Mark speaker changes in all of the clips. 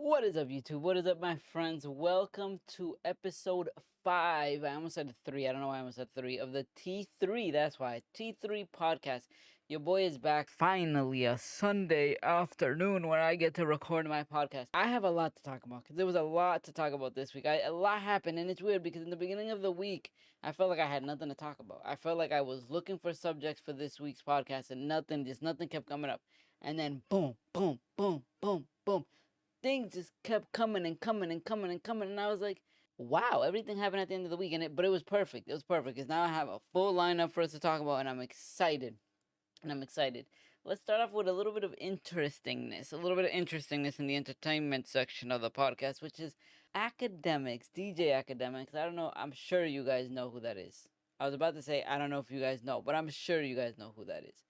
Speaker 1: What is up, YouTube? What is up, my friends? Welcome to episode 5. I almost said 3. I don't know why I almost said 3 of the T3. That's why. T3 podcast. Your boy is back. Finally, a Sunday afternoon when I get to record my podcast. I have a lot to talk about because there was a lot to talk about this week. A lot happened, and it's weird because in the beginning of the week, I felt like I had nothing to talk about. I felt like I was looking for subjects for this week's podcast, and nothing kept coming up. And then boom, boom, boom, boom, boom. Things just kept coming and coming and coming and coming, and I was like, wow, everything happened at the end of the week, but it was perfect. It was perfect because now I have a full lineup for us to talk about, and I'm excited. Let's start off with a little bit of interestingness in the entertainment section of the podcast, which is Akademics, DJ Akademics. I don't know, I'm sure you guys know who that is. I was about to say, I don't know if you guys know, but I'm sure you guys know who that is.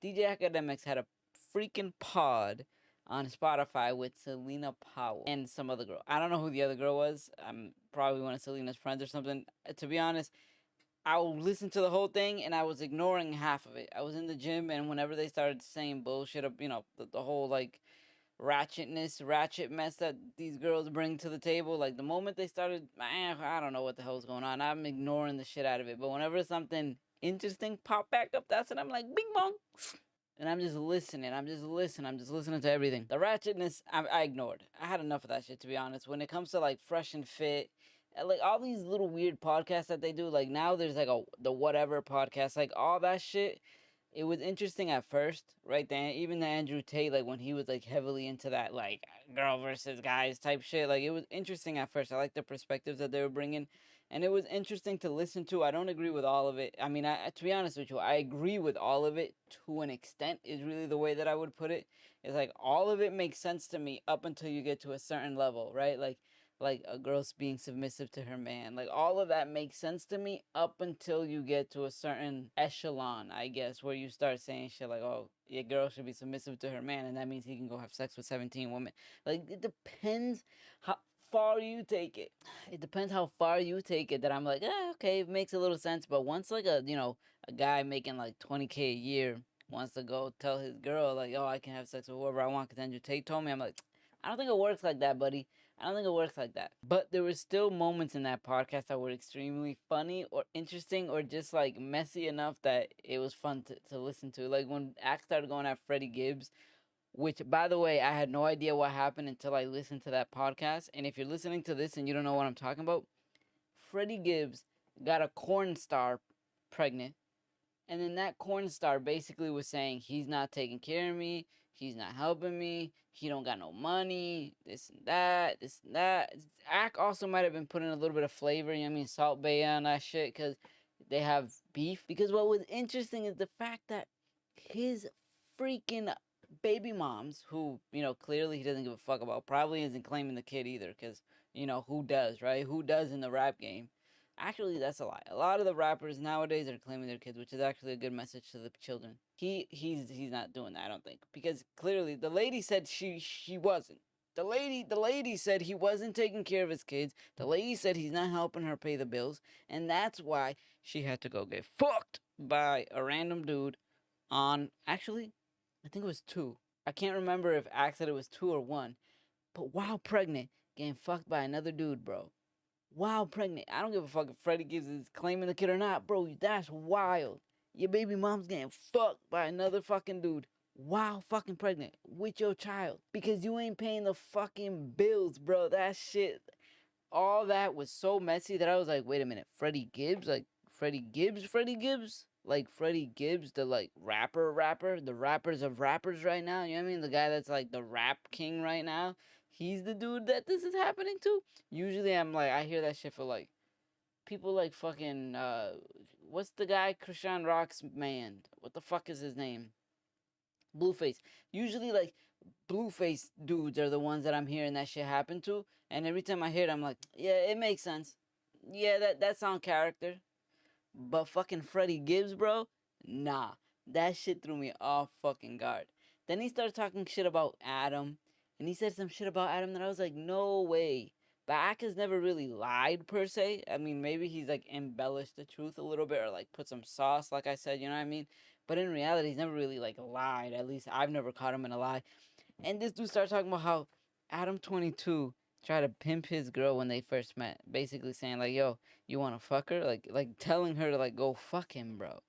Speaker 1: DJ Akademics had a freaking pod on Spotify with Celina, Powel, and some other girl. I don't know who the other girl was. I'm probably one of Celina's friends or something. To be honest, I listened to the whole thing and I was ignoring half of it. I was in the gym, and whenever they started saying bullshit, the whole like ratchet mess that these girls bring to the table, like the moment they started, I don't know what the hell's going on. I'm ignoring the shit out of it. But whenever something interesting pop back up, that's when I'm like, bing bong. And I'm just listening to everything. The ratchetness, I ignored. I had enough of that shit, to be honest. When it comes to like Fresh and Fit, like all these little weird podcasts that they do, like now there's like the whatever podcast, like all that shit. It was interesting at first, right? Then even the Andrew Tate, like when he was like heavily into that like girl versus guys type shit, like it was interesting at first. I like the perspectives that they were bringing, and it was interesting to listen to. I don't agree with all of it. I mean, to be honest with you, I agree with all of it to an extent. Is really the way that I would put it. It's like all of it makes sense to me up until you get to a certain level, right? Like a girl's being submissive to her man. Like all of that makes sense to me up until you get to a certain echelon, I guess, where you start saying shit like, oh, your girl should be submissive to her man, and that means he can go have sex with 17 women. Like it depends how far you take it. It depends how far you take it that I'm like, okay, it makes a little sense. But once like a guy making like 20K a year wants to go tell his girl like, oh, I can have sex with whoever I want because Andrew Tate told me, I'm like, I don't think it works like that, buddy. I don't think it works like that. But there were still moments in that podcast that were extremely funny or interesting or just like messy enough that it was fun to listen to. Like when Axe started going at Freddie Gibbs, which by the way, I had no idea what happened until I listened to that podcast. And if you're listening to this and you don't know what I'm talking about, Freddie Gibbs got a corn star pregnant. And then that corn star basically was saying, he's not taking care of me, he's not helping me, he don't got no money, this and that, this and that. Ack also might have been putting a little bit of flavor, Salt Bay on that shit, because they have beef. Because what was interesting is the fact that his freaking baby moms, who, clearly he doesn't give a fuck about, probably isn't claiming the kid either, because, who does, right? Who does in the rap game? Actually, that's a lie. A lot of the rappers nowadays are claiming their kids, which is actually a good message to the children. He's not doing that, I don't think, because clearly the lady said she wasn't. The lady said he wasn't taking care of his kids. The lady said he's not helping her pay the bills, and that's why she had to go get fucked by a random dude on, actually, I think it was 2. I can't remember if Axe said it was 2 or 1. But while pregnant, getting fucked by another dude, bro. While pregnant. I don't give a fuck if Freddie Gibbs is claiming the kid or not, bro. That's wild. Your baby mom's getting fucked by another fucking dude while fucking pregnant with your child because you ain't paying the fucking bills, bro. That shit, all that was so messy that I was like, wait a minute, Freddie Gibbs? Like, Freddie Gibbs? Like, Freddie Gibbs, the, like, rapper, the rappers of rappers right now, you know what I mean? The guy that's, like, the rap king right now. He's the dude that this is happening to? Usually I'm like, I hear that shit for, like, people like fucking, what's the guy? Krishan Rock's man. What the fuck is his name? Blueface. Usually, like, Blueface dudes are the ones that I'm hearing that shit happen to. And every time I hear it, I'm like, yeah, it makes sense. Yeah, that's on character. But fucking Freddie Gibbs, bro? Nah. That shit threw me off fucking guard. Then he started talking shit about Adam. And he said some shit about Adam that I was like, no way. But Ak has never really lied, per se. I mean, maybe he's, like, embellished the truth a little bit or, like, put some sauce, like I said, you know what I mean? But in reality, he's never really, like, lied. At least I've never caught him in a lie. And this dude started talking about how Adam 22 tried to pimp his girl when they first met, basically saying like, "Yo, you want to fuck her?" Like telling her to like go fuck him, bro.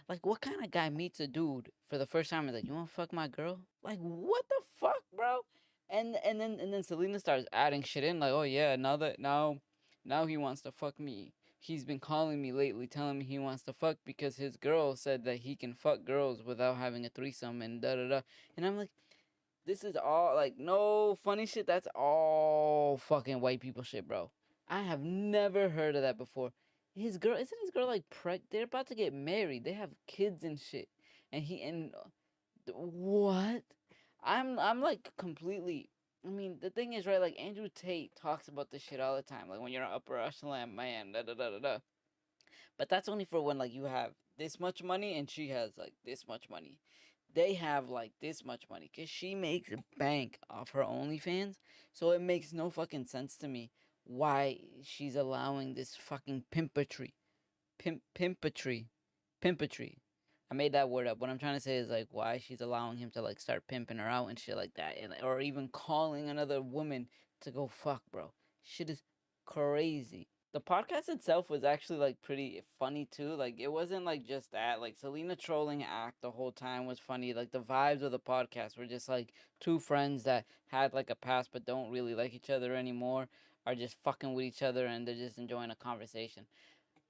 Speaker 1: Like, what kind of guy meets a dude for the first time and like, "You want to fuck my girl?" Like, what the fuck, bro? And then Celina starts adding shit in like, "Oh yeah, now he wants to fuck me. He's been calling me lately, telling me he wants to fuck because his girl said that he can fuck girls without having a threesome and da da da." And I'm like, this is all like no funny shit. That's all fucking white people shit, bro. I have never heard of that before. His girl isn't his girl like they're about to get married. They have kids and shit. And he and what? I'm like completely. I mean, the thing is, right? Like Andrew Tate talks about this shit all the time. Like when you're an upper echelon man, da da da da da. But that's only for when like you have this much money and she has like this much money. They have like this much money because she makes a bank off her OnlyFans. So it makes no fucking sense to me why she's allowing this fucking pimpatry. Pimpatry. Pimpatry. I made that word up. What I'm trying to say is like why she's allowing him to like start pimping her out and shit like that, and or even calling another woman to go fuck, bro. Shit is crazy. The podcast itself was actually like pretty funny too. Like it wasn't like just that. Like Celina trolling act the whole time was funny. Like the vibes of the podcast were just like two friends that had like a past but don't really like each other anymore are just fucking with each other and they're just enjoying a conversation.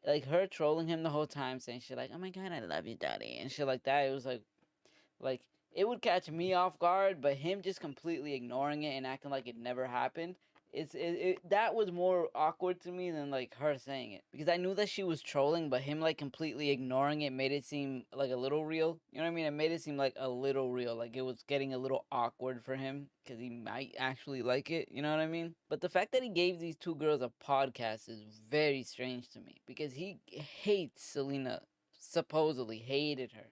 Speaker 1: Like her trolling him the whole time saying shit like, "Oh my god, I love you, daddy," and shit like that. It was like it would catch me off guard, but him just completely ignoring it and acting like it never happened. That was more awkward to me than like her saying it because I knew that she was trolling, but him like completely ignoring it made it seem like a little real. You know what I mean? It made it seem like a little real, like it was getting a little awkward for him because he might actually like it. You know what I mean? But the fact that he gave these two girls a podcast is very strange to me because he hates Celina, supposedly hated her.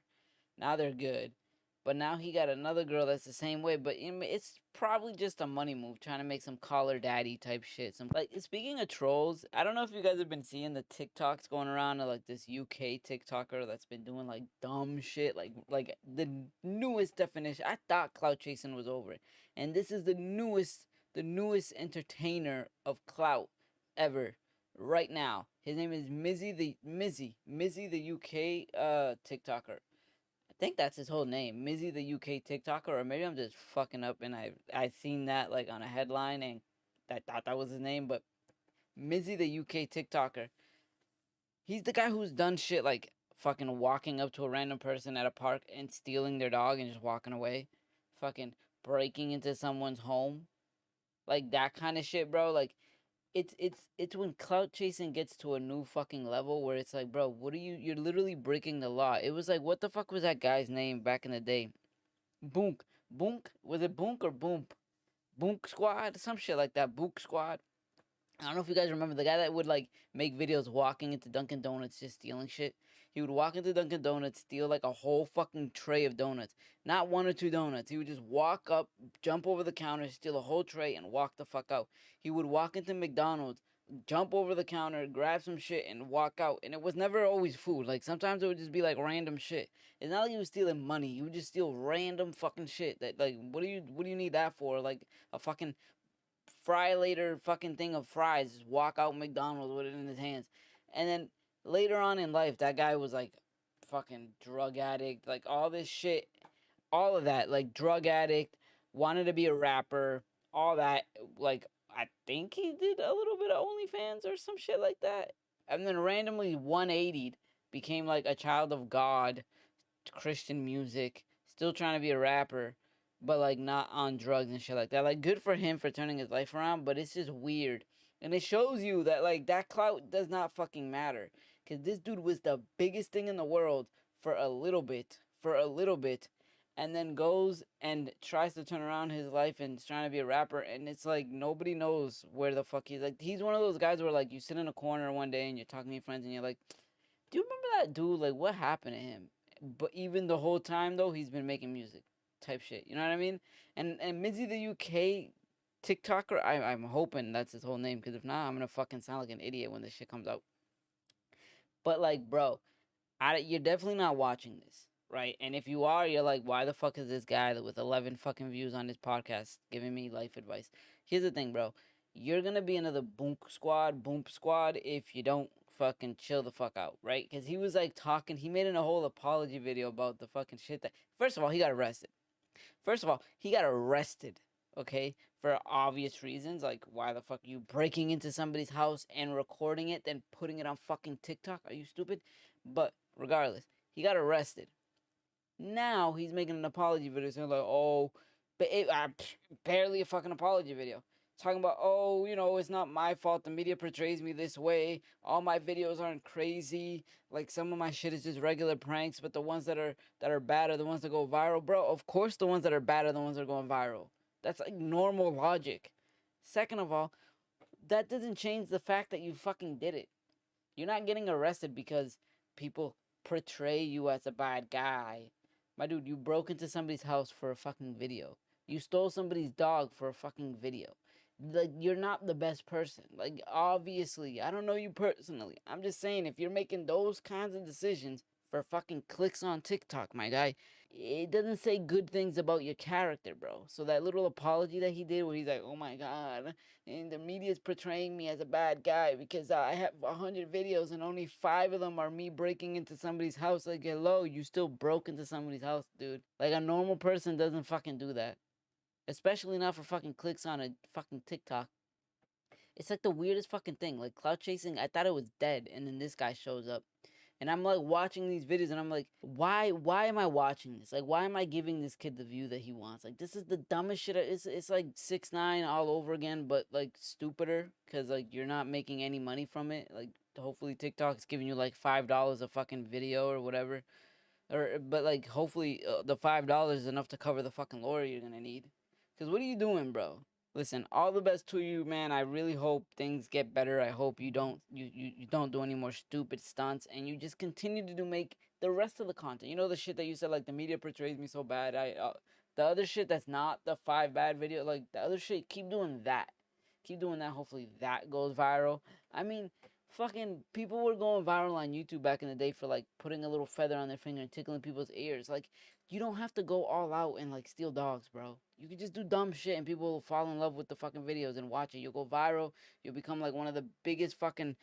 Speaker 1: Now they're good. But now he got another girl that's the same way. But it's probably just a money move, trying to make some caller daddy type shit. Some like speaking of trolls, I don't know if you guys have been seeing the TikToks going around of like this UK TikToker that's been doing like dumb shit, like the newest definition. I thought clout chasing was over, and this is the newest entertainer of clout ever right now. His name is Mizzy the UK TikToker. I think that's his whole name, MIZZY the UK TikToker, or maybe I'm just fucking up and I seen that like on a headline and I thought that was his name, but MIZZY the UK TikToker. He's the guy who's done shit like fucking walking up to a random person at a park and stealing their dog and just walking away, fucking breaking into someone's home, like that kind of shit, bro. Like it's when clout chasing gets to a new fucking level where it's like, bro, what are you're literally breaking the law. It was like, what the fuck was that guy's name back in the day? Boonk. Boonk? Was it Boonk or Boomp? Boonk Squad? Some shit like that. Boonk Squad. I don't know if you guys remember the guy that would like make videos walking into Dunkin' Donuts just stealing shit. He would walk into Dunkin' Donuts, steal like a whole fucking tray of donuts. Not one or two donuts. He would just walk up, jump over the counter, steal a whole tray, and walk the fuck out. He would walk into McDonald's, jump over the counter, grab some shit, and walk out. And it was never always food. Like sometimes it would just be like random shit. It's not like he was stealing money. He would just steal random fucking shit. That like, what do you need that for? Like a fucking fry later fucking thing of fries, just walk out McDonald's with it in his hands. And then later on in life, that guy was like fucking drug addict, like all this shit, all of that, like drug addict, wanted to be a rapper, all that. Like, I think he did a little bit of OnlyFans or some shit like that. And then randomly 180'd, became like a child of God, Christian music, still trying to be a rapper, but like not on drugs and shit like that. Like good for him for turning his life around, but it's just weird. And it shows you that like that clout does not fucking matter. Cause this dude was the biggest thing in the world for a little bit. And then goes and tries to turn around his life and is trying to be a rapper, and it's like nobody knows where the fuck he's. Like he's one of those guys where like you sit in a corner one day and you're talking to your friends and you're like, do you remember that dude? Like, what happened to him? But even the whole time though, he's been making music, type shit. You know what I mean? And MIZZY the UK TikToker, I'm hoping that's his whole name, because if not, I'm gonna fucking sound like an idiot when this shit comes out. But like, bro, you're definitely not watching this, right? And if you are, you're like, why the fuck is this guy with 11 fucking views on his podcast giving me life advice? Here's the thing, bro. You're gonna be another boom squad if you don't fucking chill the fuck out, right? Because he was like talking, he made a whole apology video about the fucking shit that. First of all, he got arrested. Okay, for obvious reasons. Like, why the fuck are you breaking into somebody's house and recording it, then putting it on fucking TikTok? Are you stupid? But regardless, he got arrested. Now he's making an apology video saying like, oh, but barely a fucking apology video. Talking about, oh, you know, it's not my fault. The media portrays me this way. All my videos aren't crazy. Like, some of my shit is just regular pranks, but the ones that are bad are the ones that go viral, bro. Of course, the ones that are bad are the ones that are going viral. That's like normal logic. Second of all, that doesn't change the fact that you fucking did it. You're not getting arrested because people portray you as a bad guy. My dude, you broke into somebody's house for a fucking video. You stole somebody's dog for a fucking video. Like, you're not the best person. Like, obviously, I don't know you personally. I'm just saying, if you're making those kinds of decisions for fucking clicks on TikTok, my guy, it doesn't say good things about your character, bro. So that little apology that he did where he's like, oh my god, and the media's portraying me as a bad guy because I have 100 videos and only 5 of them are me breaking into somebody's house. Like, hello, you still broke into somebody's house, dude. Like, a normal person doesn't fucking do that. Especially not for fucking clicks on a fucking TikTok. It's like the weirdest fucking thing. Like, cloud chasing, I thought it was dead, and then this guy shows up. And I'm like watching these videos and I'm like, why am I watching this? Like, why am I giving this kid the view that he wants? Like, this is the dumbest shit. It's like 6ix9ine all over again, but like stupider, because like you're not making any money from it. Like, hopefully TikTok is giving you like $5 a fucking video or whatever. But like, hopefully the $5 is enough to cover the fucking lawyer you're gonna need. Because what are you doing, bro? Listen, all the best to you, man. I really hope things get better. I hope you don't do any more stupid stunts, and you just continue to make the rest of the content. You know, the shit that you said, like, the media portrays me so bad. The other shit that's not the 5 bad video, like the other shit, keep doing that. Keep doing that. Hopefully that goes viral. I mean, fucking people were going viral on YouTube back in the day for like putting a little feather on their finger and tickling people's ears. Like, you don't have to go all out and like steal dogs, bro. You can just do dumb shit and people will fall in love with the fucking videos and watch it. You'll go viral. You'll become like one of the biggest fucking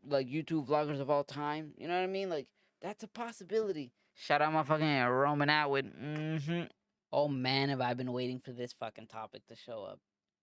Speaker 1: like YouTube vloggers of all time. You know what I mean? Like, that's a possibility. Shout out my fucking Roman Atwood. Oh man, have I been waiting for this fucking topic to show up.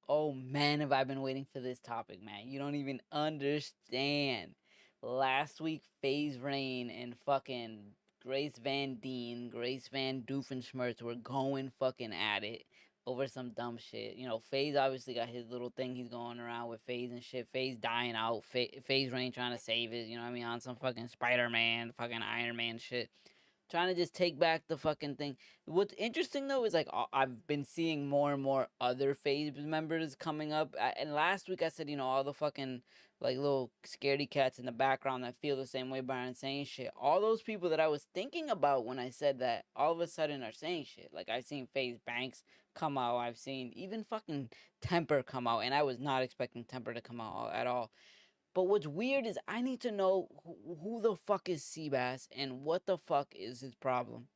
Speaker 1: Oh man, have I been waiting for this topic, man. You don't even understand. Last week, FaZe Rain and fucking Grace Van Doofenshmirts were going fucking at it over some dumb shit. You know, FaZe obviously got his little thing he's going around with FaZe and shit. FaZe dying out. FaZe Rain trying to save it, you know what I mean? On some fucking Spider-Man, fucking Iron Man shit. Trying to just take back the fucking thing. What's interesting though is like I've been seeing more and more other FaZe members coming up. And last week I said, you know, all the fucking like little scaredy cats in the background that feel the same way by saying shit. All those people that I was thinking about when I said that, all of a sudden are saying shit. Like, I've seen FaZe Banks come out. I've seen even fucking Temper come out, and I was not expecting Temper to come out at all. But what's weird is I need to know who the fuck is Seabass and what the fuck is his problem.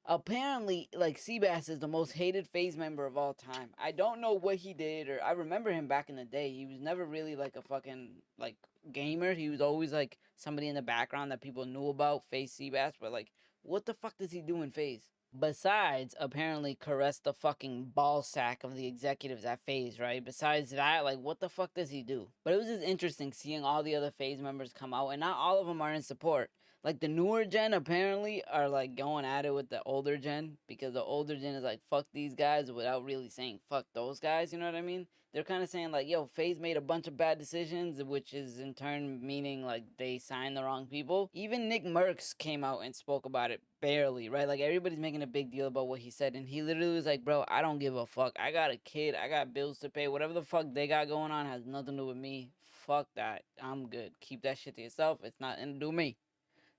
Speaker 1: Apparently, like, Seabass is the most hated FaZe member of all time. I don't know what he did, or I remember him back in the day. He was never really like a fucking like gamer. He was always like somebody in the background that people knew about, FaZe Seabass. But like, what the fuck does he do in FaZe? Besides, apparently caress the fucking ball sack of the executives at FaZe, right? Besides that, like, what the fuck does he do? But it was just interesting seeing all the other FaZe members come out, and not all of them are in support. Like, the newer gen apparently are like going at it with the older gen, because the older gen is like, fuck these guys, without really saying fuck those guys, you know what I mean? They're kind of saying like, yo, FaZe made a bunch of bad decisions, which is in turn meaning like they signed the wrong people. Even Nick Merckx came out and spoke about it barely, right? Like, everybody's making a big deal about what he said, and he literally was like, bro, I don't give a fuck. I got a kid, I got bills to pay. Whatever the fuck they got going on has nothing to do with me. Fuck that. I'm good. Keep that shit to yourself. It's nothing to do with me.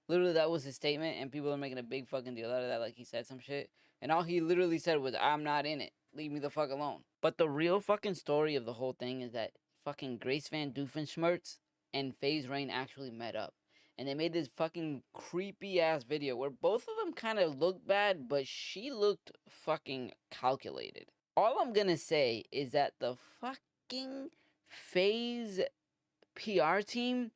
Speaker 1: Literally, that was his statement, and people are making a big fucking deal out of that, like he said some shit. And all he literally said was, I'm not in it. Leave me the fuck alone. But the real fucking story of the whole thing is that fucking Grace Van Doofenshmirts and FaZe Rain actually met up. And they made this fucking creepy ass video where both of them kind of looked bad, but she looked fucking calculated. All I'm gonna say is that the fucking FaZe PR team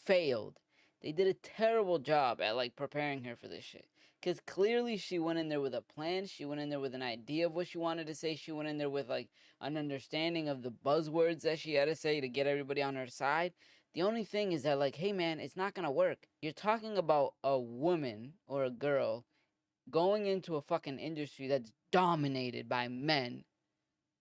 Speaker 1: failed. They did a terrible job at like preparing her for this shit. Cause clearly she went in there with a plan. She went in there with an idea of what she wanted to say. She went in there with like an understanding of the buzzwords that she had to say to get everybody on her side. The only thing is that like, hey man, it's not gonna work. You're talking about a woman or a girl going into a fucking industry that's dominated by men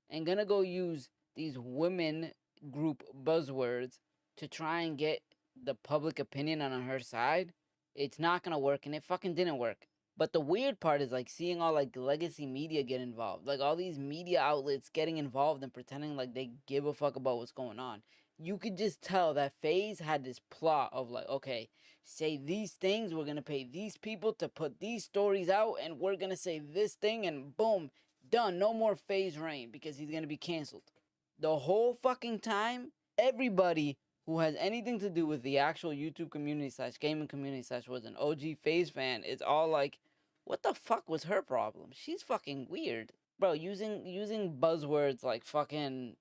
Speaker 1: and gonna go use these women group buzzwords to try and get the public opinion on her side. It's not gonna work, and it fucking didn't work. But the weird part is like seeing all like legacy media get involved, like all these media outlets getting involved and pretending like they give a fuck about what's going on. You could just tell that FaZe had this plot of like, okay, say these things, we're gonna pay these people to put these stories out, and we're gonna say this thing, and boom, done. No more FaZe Rain because he's gonna be canceled. The whole fucking time, everybody who has anything to do with the actual YouTube community slash gaming community slash was an OG FaZe fan is all like, what the fuck was her problem? She's fucking weird. Bro, using buzzwords like fucking,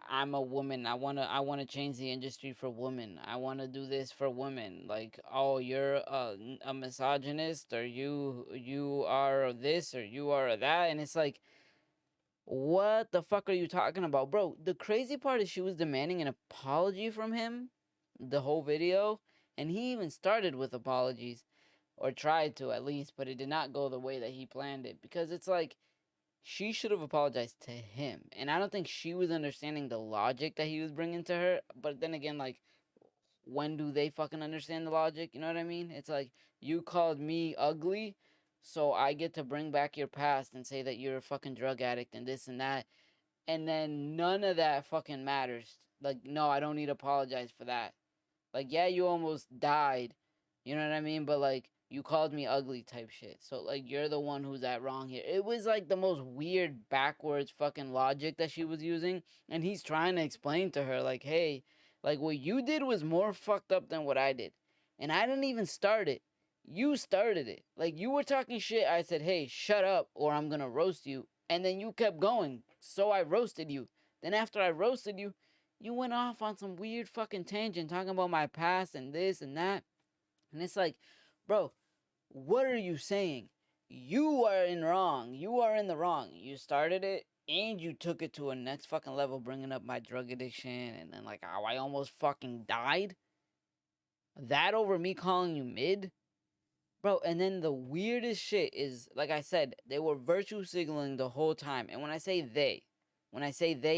Speaker 1: I'm a woman. I wanna change the industry for women. I wanna do this for women. Like, oh, you're a misogynist, or you are this, or you are that, and it's like, what the fuck are you talking about, bro? The crazy part is she was demanding an apology from him the whole video, and he even started with apologies, or tried to at least, but it did not go the way that he planned it, because it's like she should have apologized to him, and I don't think she was understanding the logic that he was bringing to her. But then again, like, when do they fucking understand the logic? You know what I mean? It's like, you called me ugly, so I get to bring back your past and say that you're a fucking drug addict and this and that, and then none of that fucking matters. Like, no, I don't need to apologize for that. Like, yeah, you almost died. You know what I mean? But like, you called me ugly type shit. So like, you're the one who's at wrong here. It was like the most weird backwards fucking logic that she was using, and he's trying to explain to her like, hey, like what you did was more fucked up than what I did. And I didn't even start it. You started it. Like, you were talking shit. I said, hey, shut up or I'm gonna roast you. And then you kept going. So I roasted you. Then after I roasted you, you went off on some weird fucking tangent talking about my past and this and that. And it's like, bro, what are you saying? You are in wrong. You are in the wrong. You started it and you took it to a next fucking level, bringing up my drug addiction and then like how I almost fucking died. That over me calling you mid? Bro, and then the weirdest shit is, like I said, they were virtue signaling the whole time. And when I say they,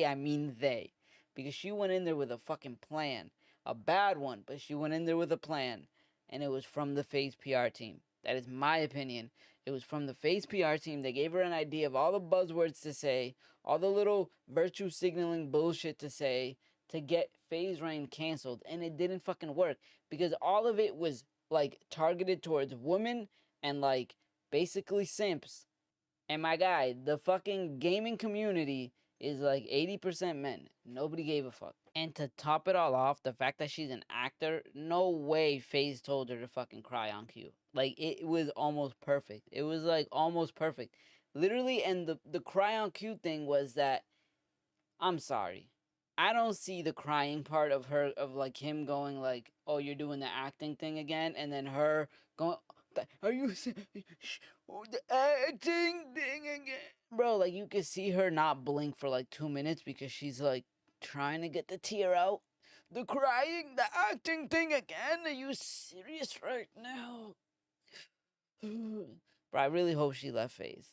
Speaker 1: I mean they. Because she went in there with a fucking plan. A bad one, but she went in there with a plan. And it was from the FaZe PR team. That is my opinion. It was from the FaZe PR team. They gave her an idea of all the buzzwords to say, all the little virtue signaling bullshit to say, to get FaZe Rain canceled. And it didn't fucking work. Because all of it was like targeted towards women and like basically simps. And my guy, the fucking gaming community is like 80% men. Nobody gave a fuck. And to top it all off, the fact that she's an actor, no way FaZe told her to fucking cry on cue. Like, it was almost perfect. It was like almost perfect. Literally, and the cry on cue thing was that, I'm sorry, I don't see the crying part of her, of like him going like, oh, you're doing the acting thing again, and then her going, are you the acting thing again? Bro, like, you could see her not blink for like 2 minutes because she's like trying to get the tear out. The crying, the acting thing again? Are you serious right now? Bro, I really hope she left FaZe.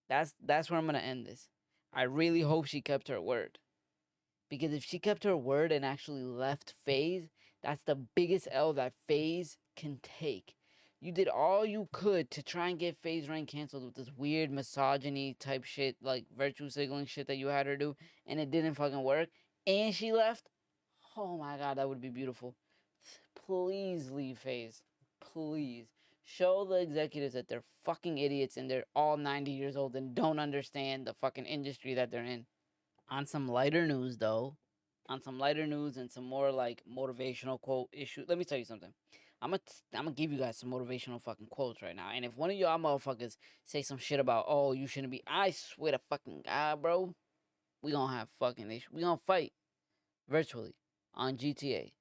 Speaker 1: That's where I'm gonna end this. I really hope she kept her word. Because if she kept her word and actually left FaZe, that's the biggest L that FaZe can take. You did all you could to try and get FaZe Rain canceled with this weird misogyny type shit, like virtue signaling shit that you had her do, and it didn't fucking work, and she left. Oh my god, that would be beautiful. Please leave FaZe. Please. Show the executives that they're fucking idiots and they're all 90 years old and don't understand the fucking industry that they're in. On some lighter news, though, on some lighter news and some more like motivational quote issue, let me tell you something. I'm gonna give you guys some motivational fucking quotes right now. And if one of y'all motherfuckers say some shit about, oh, you shouldn't be, I swear to fucking God, bro, we gonna have fucking issues. We gonna fight virtually on GTA.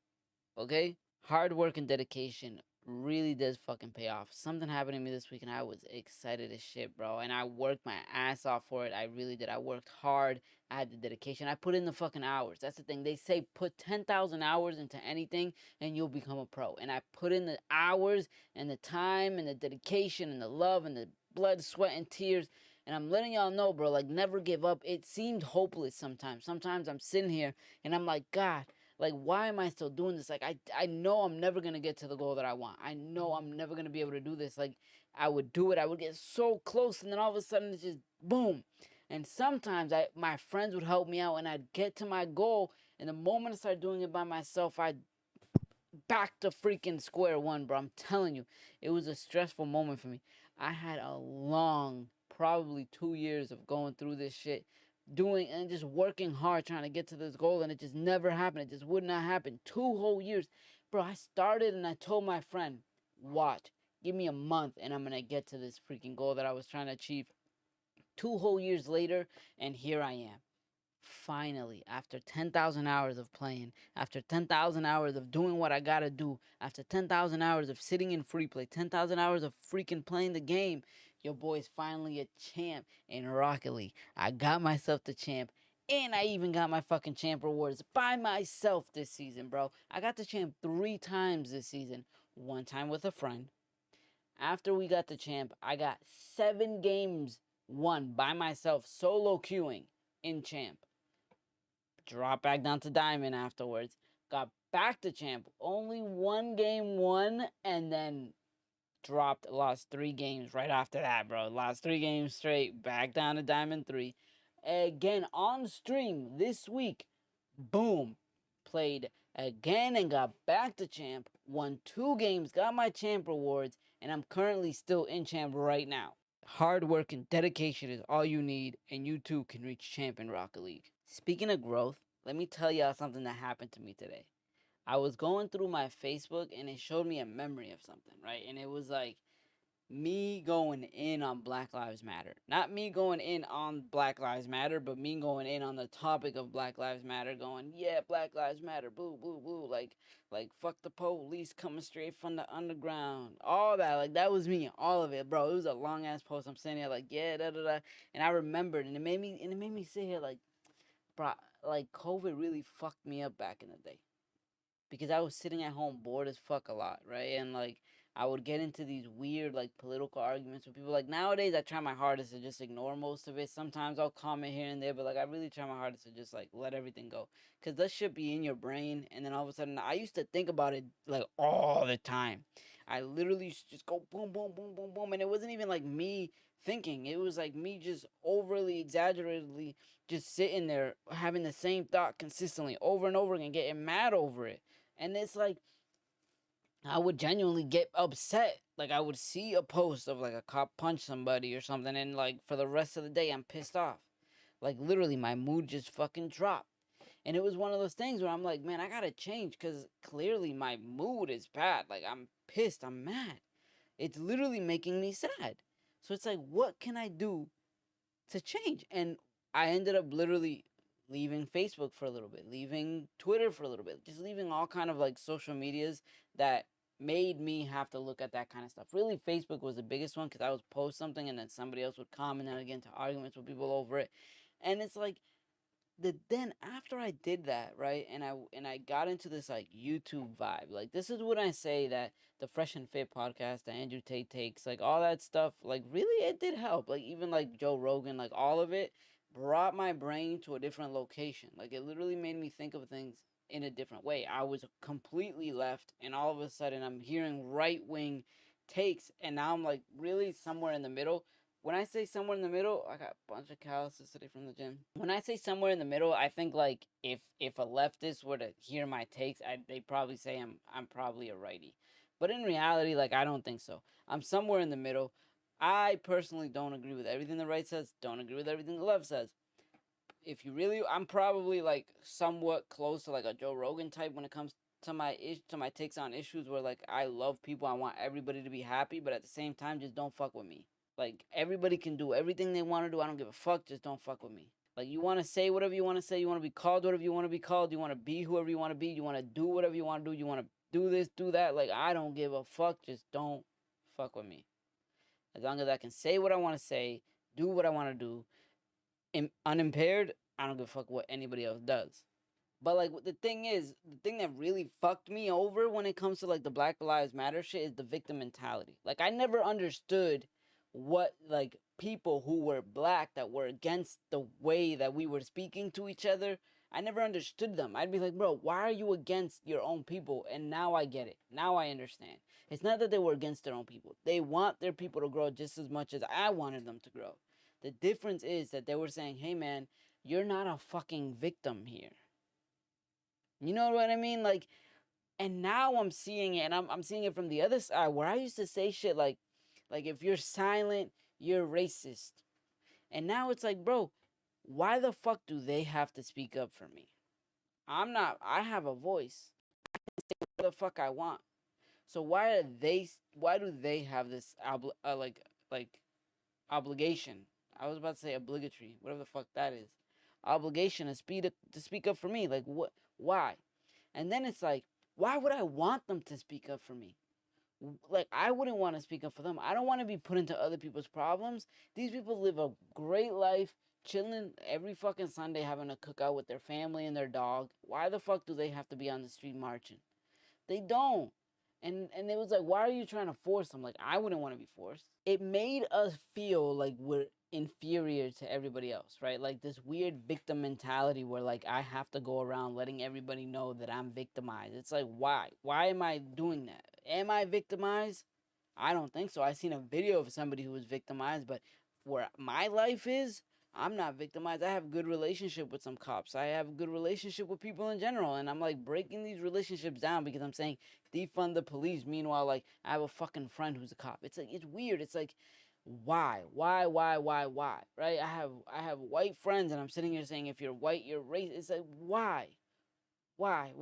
Speaker 1: Okay? Hard work and dedication really does fucking pay off. Something happened to me this week and I was excited as shit, bro. And I worked my ass off for it. I really did. I worked hard. I had the dedication. I put in the fucking hours. That's the thing. They say put 10,000 hours into anything and you'll become a pro. And I put in the hours and the time and the dedication and the love and the blood, sweat, and tears. And I'm letting y'all know, bro, like, never give up. It seemed hopeless sometimes. Sometimes I'm sitting here and I'm like, God, like, why am I still doing this? Like, I know I'm never going to get to the goal that I want. I know I'm never going to be able to do this. Like, I would do it. I would get so close, and then all of a sudden, it's just boom. And sometimes my friends would help me out, and I'd get to my goal, and the moment I started doing it by myself, I'd back to freaking square one, bro. I'm telling you, it was a stressful moment for me. I had a long, probably 2 years of going through this shit, doing and just working hard trying to get to this goal, and it just never happened. It just would not happen. 2 whole years, bro. I started and I told my friend, watch, give me a month and I'm gonna get to this freaking goal that I was trying to achieve. 2 whole years later, and here I am. Finally, after 10,000 hours of playing, after 10,000 hours of doing what I gotta do, after 10,000 hours of sitting in free play, 10,000 hours of freaking playing the game, your boy's finally a champ in Rocket League. I got myself the champ, and I even got my fucking champ rewards by myself this season, bro. I got the champ 3 times this season. One time with a friend. After we got the champ, I got 7 games won by myself, solo queuing in champ. Dropped back down to diamond afterwards. Got back to champ. Only 1 game won, and then lost 3 games right after that, bro. Lost 3 games straight. Back down to diamond 3. Again on stream this week. Boom. Played again and got back to champ. Won 2 games. Got my champ rewards, and I'm currently still in champ right now. Hard work and dedication is all you need, and you too can reach champ in Rocket League. Speaking of growth, let me tell y'all something that happened to me today. I was going through my Facebook and it showed me a memory of something, right? And it was like me going in on Black Lives Matter. Not me going in on Black Lives Matter, but me going in on the topic of Black Lives Matter, going, yeah, Black Lives Matter, boo, boo, boo, like fuck the police coming straight from the underground. All that, like, that was me, all of it, bro. It was a long ass post. I'm sitting here like, yeah, da da da. And I remembered, and it made me sit here like, bro, like, COVID really fucked me up back in the day. Because I was sitting at home bored as fuck a lot, right? And like, I would get into these weird like political arguments with people. Like, nowadays I try my hardest to just ignore most of it. Sometimes I'll comment here and there, but like, I really try my hardest to just like let everything go. Cause that should be in your brain, and then all of a sudden I used to think about it like all the time. I literally used to just go boom, boom, boom, boom, boom, and it wasn't even like me thinking. It was like me just overly exaggeratedly just sitting there having the same thought consistently over and over again, getting mad over it. And it's like, I would genuinely get upset. Like, I would see a post of like a cop punch somebody or something, and like for the rest of the day, I'm pissed off. Like, literally, my mood just fucking dropped. And it was one of those things where I'm like, man, I gotta change because clearly my mood is bad. Like, I'm pissed, I'm mad. It's literally making me sad. So it's like, what can I do to change? And I ended up literally leaving Facebook for a little bit, leaving Twitter for a little bit, just leaving all kind of like social medias that made me have to look at that kind of stuff. Really, Facebook was the biggest one because I would post something and then somebody else would comment and get into arguments with people over it. And it's like, then after I did that, right, and I got into this like YouTube vibe. Like, this is when I say that the Fresh and Fit podcast, the Andrew Tate takes, like all that stuff, like really it did help. Like, even like Joe Rogan, like all of it brought my brain to a different location. Like, it literally made me think of things in a different way. I was completely left, and all of a sudden I'm hearing right wing takes, and now I'm like really somewhere in the middle. When I say somewhere in the middle, I got a bunch of calluses today from the gym. When I say somewhere in the middle, I think like if a leftist were to hear my takes, they'd probably say I'm probably a righty. But in reality, like, I don't think so. I'm somewhere in the middle. I personally don't agree with everything the right says, don't agree with everything the left says. If you really, I'm probably like somewhat close to like a Joe Rogan type when it comes to my takes on issues where like I love people, I want everybody to be happy, but at the same time, just don't fuck with me. Like everybody can do everything they want to do. I don't give a fuck. Just don't fuck with me. Like you want to say whatever you want to say. You want to be called whatever you want to be called. You want to be whoever you want to be. You want to do whatever you want to do. You want to do this, do that. Like I don't give a fuck. Just don't fuck with me. As long as I can say what I want to say, do what I want to do, unimpaired, I don't give a fuck what anybody else does. But like the thing is, the thing that really fucked me over when it comes to like the Black Lives Matter shit is the victim mentality. Like I never understood what like people who were black that were against the way that we were speaking to each other. I never understood them. I'd be like, bro, why are you against your own people? And now I get it. Now I understand. It's not that they were against their own people. They want their people to grow just as much as I wanted them to grow. The difference is that they were saying, hey man, you're not a fucking victim here. You know what I mean? Like, and now I'm seeing it, and I'm seeing it from the other side where I used to say shit like if you're silent, you're racist. And now it's like, bro, why the fuck do they have to speak up for me? I'm not. I have a voice. I can say what the fuck I want. So why do they have this like obligation? I was about to say obligatory, whatever the fuck that is. Obligation to speak up for me. Like what? Why? And then it's like, why would I want them to speak up for me? Like I wouldn't want to speak up for them. I don't want to be put into other people's problems. These people live a great life, chilling every fucking Sunday, having a cookout with their family and their dog. Why the fuck do they have to be on the street marching? They don't. And it was like, why are you trying to force them? Like I wouldn't want to be forced. It made us feel like we're inferior to everybody else, right? Like this weird victim mentality where like I have to go around letting everybody know that I'm victimized. It's like, why? Why am I doing that? Am I victimized? I don't think so. I seen a video of somebody who was victimized, but where my life is, I'm not victimized. I have a good relationship with some cops. I have a good relationship with people in general. And I'm like breaking these relationships down because I'm saying defund the police. Meanwhile, like I have a fucking friend who's a cop. It's like, it's weird. It's like, why? Right? I have white friends and I'm sitting here saying if you're white, you're racist. It's like, why? Why?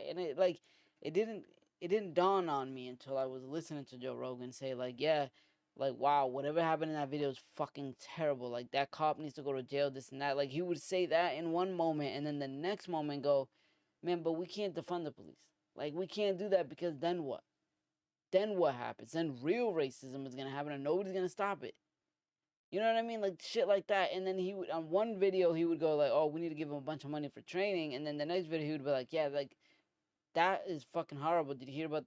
Speaker 1: And it like, it didn't dawn on me until I was listening to Joe Rogan say like, yeah, like, wow, whatever happened in that video is fucking terrible. Like, that cop needs to go to jail, this and that. Like, he would say that in one moment, and then the next moment go, man, but we can't defund the police. Like, we can't do that because then what? Then what happens? Then real racism is going to happen, and nobody's going to stop it. You know what I mean? Like, shit like that. And then he would, on one video, he would go, like, oh, we need to give him a bunch of money for training. And then the next video, he would be like, yeah, like, that is fucking horrible. Did you hear about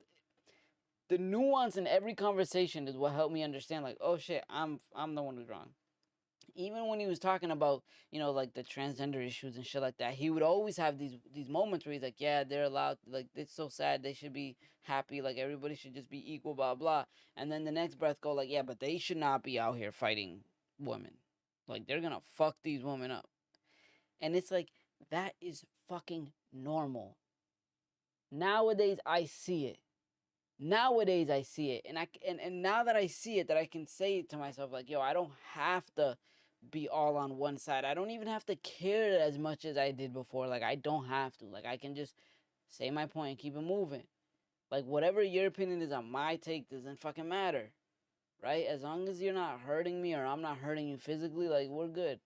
Speaker 1: the nuance in every conversation is what helped me understand, like, oh shit, I'm the one who's wrong. Even when he was talking about, you know, like the transgender issues and shit like that, he would always have these moments where he's like, yeah, they're allowed, like, it's so sad, they should be happy, like everybody should just be equal, blah blah. And then the next breath go like, yeah, but they should not be out here fighting women. Like they're gonna fuck these women up. And it's like, that is fucking normal. Nowadays I see it. Nowadays I see it, and now that I see it, that I can say to myself like, yo, I don't have to be all on one side. I don't even have to care as much as I did before. Like I don't have to. Like I can just say my point and keep it moving. Like whatever your opinion is on my take doesn't fucking matter, right? As long as you're not hurting me or I'm not hurting you physically, like we're good.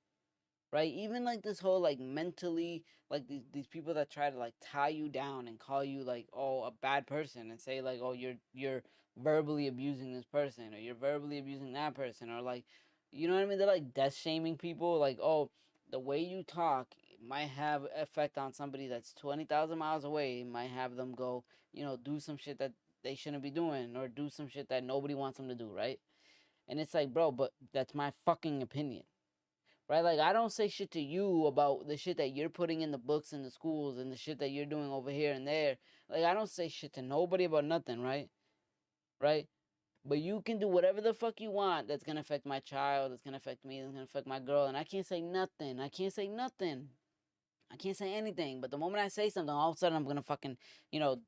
Speaker 1: Right? Even like this whole like mentally, like these people that try to like tie you down and call you like, oh, a bad person, and say like, oh, you're verbally abusing this person, or you're verbally abusing that person, or like, you know what I mean? They're like death shaming people, like, oh, the way you talk might have effect on somebody that's 20,000 miles away. It might have them go, you know, do some shit that they shouldn't be doing, or do some shit that nobody wants them to do, right? And it's like, bro, but that's my fucking opinion. Right? Like, I don't say shit to you about the shit that you're putting in the books and the schools and the shit that you're doing over here and there. Like, I don't say shit to nobody about nothing, right? Right? But you can do whatever the fuck you want that's gonna affect my child, that's gonna affect me, that's gonna affect my girl, and I can't say nothing. I can't say nothing. I can't say anything, but the moment I say something, all of a sudden I'm gonna fucking,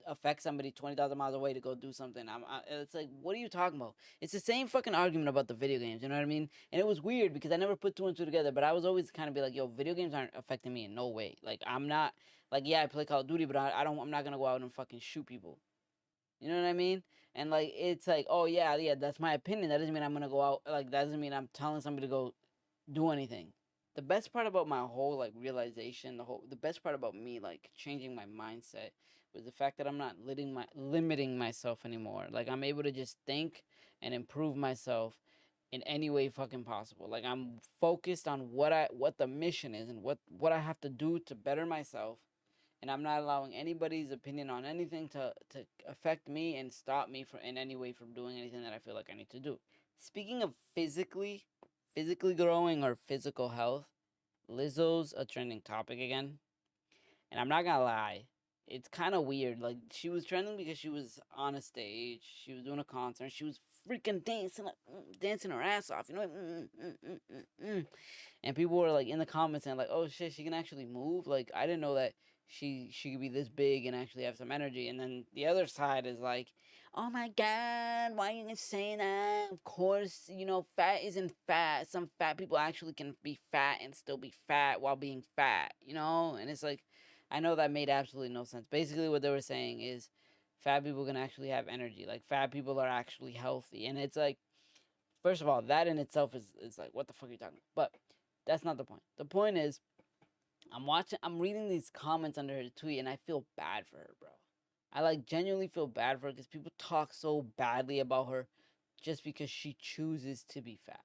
Speaker 1: affect somebody 20,000 miles away to go do something. It's like, what are you talking about? It's the same fucking argument about the video games. You know what I mean? And it was weird because I never put two and two together. But I was always kind of be like, yo, video games aren't affecting me in no way. Like I'm not like, yeah, I play Call of Duty, but I don't. I'm not gonna go out and fucking shoot people. You know what I mean? And like, it's like, oh yeah, yeah, that's my opinion. That doesn't mean I'm gonna go out. Like that doesn't mean I'm telling somebody to go do anything. The best part about my whole like realization, the best part about me like changing my mindset was the fact that I'm not limiting myself anymore. Like I'm able to just think and improve myself in any way fucking possible. Like I'm focused on what the mission is and what I have to do to better myself, and I'm not allowing anybody's opinion on anything to affect me and stop me from in any way from doing anything that I feel like I need to do. Speaking of physically growing or physical health, Lizzo's a trending topic again. And I'm not gonna lie, it's kind of weird. Like, she was trending because she was on a stage, she was doing a concert, she was freaking dancing, like, dancing her ass off, you know? And people were like in the comments and like, oh shit, she can actually move. Like, I didn't know that she could be this big and actually have some energy. And then the other side is like, oh my god, why are you saying that? Of course, fat isn't fat. Some fat people actually can be fat and still be fat while being fat, And it's like, I know that made absolutely no sense. Basically, what they were saying is fat people can actually have energy. Like, fat people are actually healthy. And it's like, first of all, that in itself is like, what the fuck are you talking about? But that's not the point. The point is, I'm reading these comments under her tweet, and I feel bad for her, bro. I like genuinely feel bad for her because people talk so badly about her just because she chooses to be fat.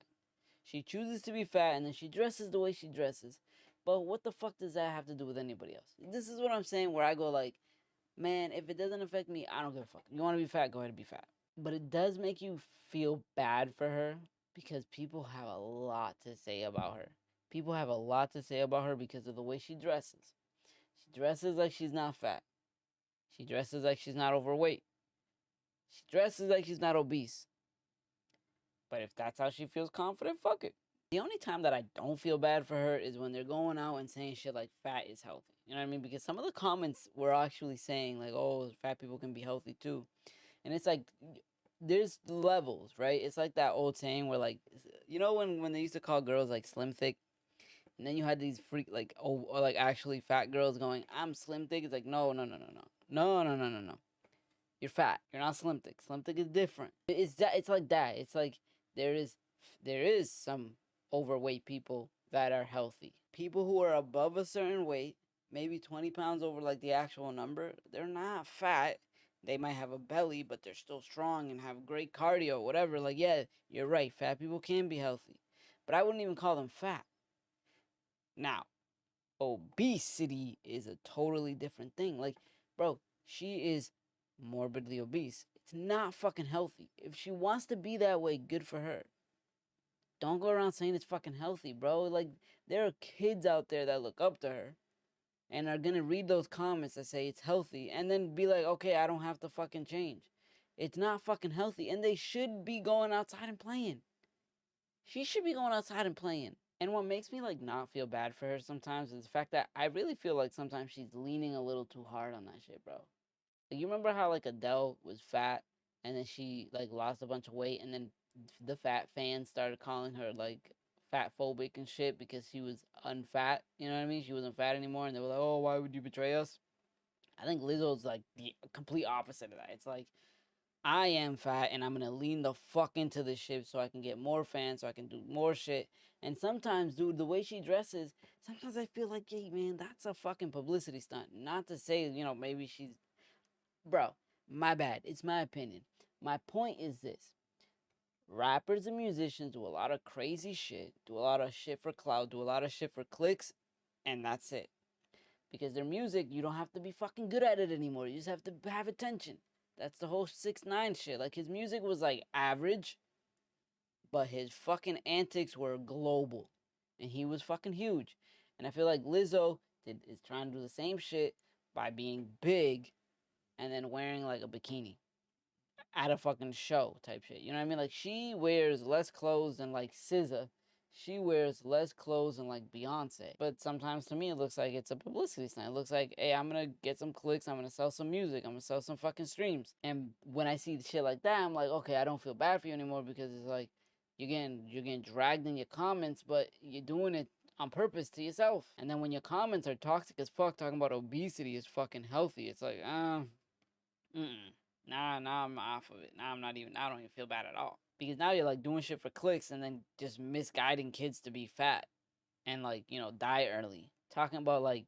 Speaker 1: She chooses to be fat, and then she dresses the way she dresses. But what the fuck does that have to do with anybody else? This is what I'm saying, where I go like, man, if it doesn't affect me, I don't give a fuck. You want to be fat, go ahead and be fat. But it does make you feel bad for her because people have a lot to say about her. People have a lot to say about her because of the way she dresses. She dresses like she's not fat. She dresses like she's not overweight. She dresses like she's not obese. But if that's how she feels confident, fuck it. The only time that I don't feel bad for her is when they're going out and saying shit like fat is healthy. You know what I mean? Because some of the comments were actually saying like, oh, fat people can be healthy too. And it's like, there's levels, right? It's like that old saying where like, when they used to call girls like slim thick, and then you had these freak like, oh, or like actually fat girls going, I'm slim thick. It's like, no, no, no, no, no, no, no, no, no, no. You're fat. You're not slim thick. Slim thick is different. It's like that. It's like there is some overweight people that are healthy. People who are above a certain weight, maybe 20 pounds over like the actual number, they're not fat. They might have a belly, but they're still strong and have great cardio, whatever. Like, yeah, you're right. Fat people can be healthy. But I wouldn't even call them fat. Now, obesity is a totally different thing. Like, bro, she is morbidly obese. It's not fucking healthy. If she wants to be that way, good for her. Don't go around saying it's fucking healthy, bro. Like, there are kids out there that look up to her and are gonna read those comments that say it's healthy and then be like, okay, I don't have to fucking change. It's not fucking healthy, and they should be going outside and playing. She should be going outside and playing. And what makes me like not feel bad for her sometimes is the fact that I really feel like sometimes she's leaning a little too hard on that shit, bro. Like, you remember how like Adele was fat and then she like lost a bunch of weight, and then the fat fans started calling her like fat phobic and shit because she was unfat. You know what I mean? She wasn't fat anymore, and they were like, "Oh, why would you betray us?" I think Lizzo's like the complete opposite of that. It's like, I am fat and I'm gonna lean the fuck into this shit so I can get more fans, so I can do more shit. And sometimes, dude, the way she dresses, sometimes I feel like, hey, man, that's a fucking publicity stunt. Not to say, maybe she's. Bro, my bad. It's my opinion. My point is this: rappers and musicians do a lot of crazy shit, do a lot of shit for clout, do a lot of shit for clicks, and that's it. Because their music, you don't have to be fucking good at it anymore. You just have to have attention. That's the whole 6ix9ine shit. Like, his music was like average, but his fucking antics were global, and he was fucking huge. And I feel like Lizzo is trying to do the same shit by being big and then wearing like a bikini at a fucking show type shit. You know what I mean? Like, she wears less clothes than like SZA, she wears less clothes than like Beyonce. But sometimes to me, it looks like it's a publicity stunt. It looks like, hey, I'm gonna get some clicks, I'm gonna sell some music, I'm gonna sell some fucking streams. And when I see shit like that, I'm like, okay, I don't feel bad for you anymore, because it's like you're getting dragged in your comments, but you're doing it on purpose to yourself. And then when your comments are toxic as fuck, talking about obesity is fucking healthy, it's like, nah, I'm off of it. Now I don't even feel bad at all. Because now you're like doing shit for clicks and then just misguiding kids to be fat and like, die early. Talking about like,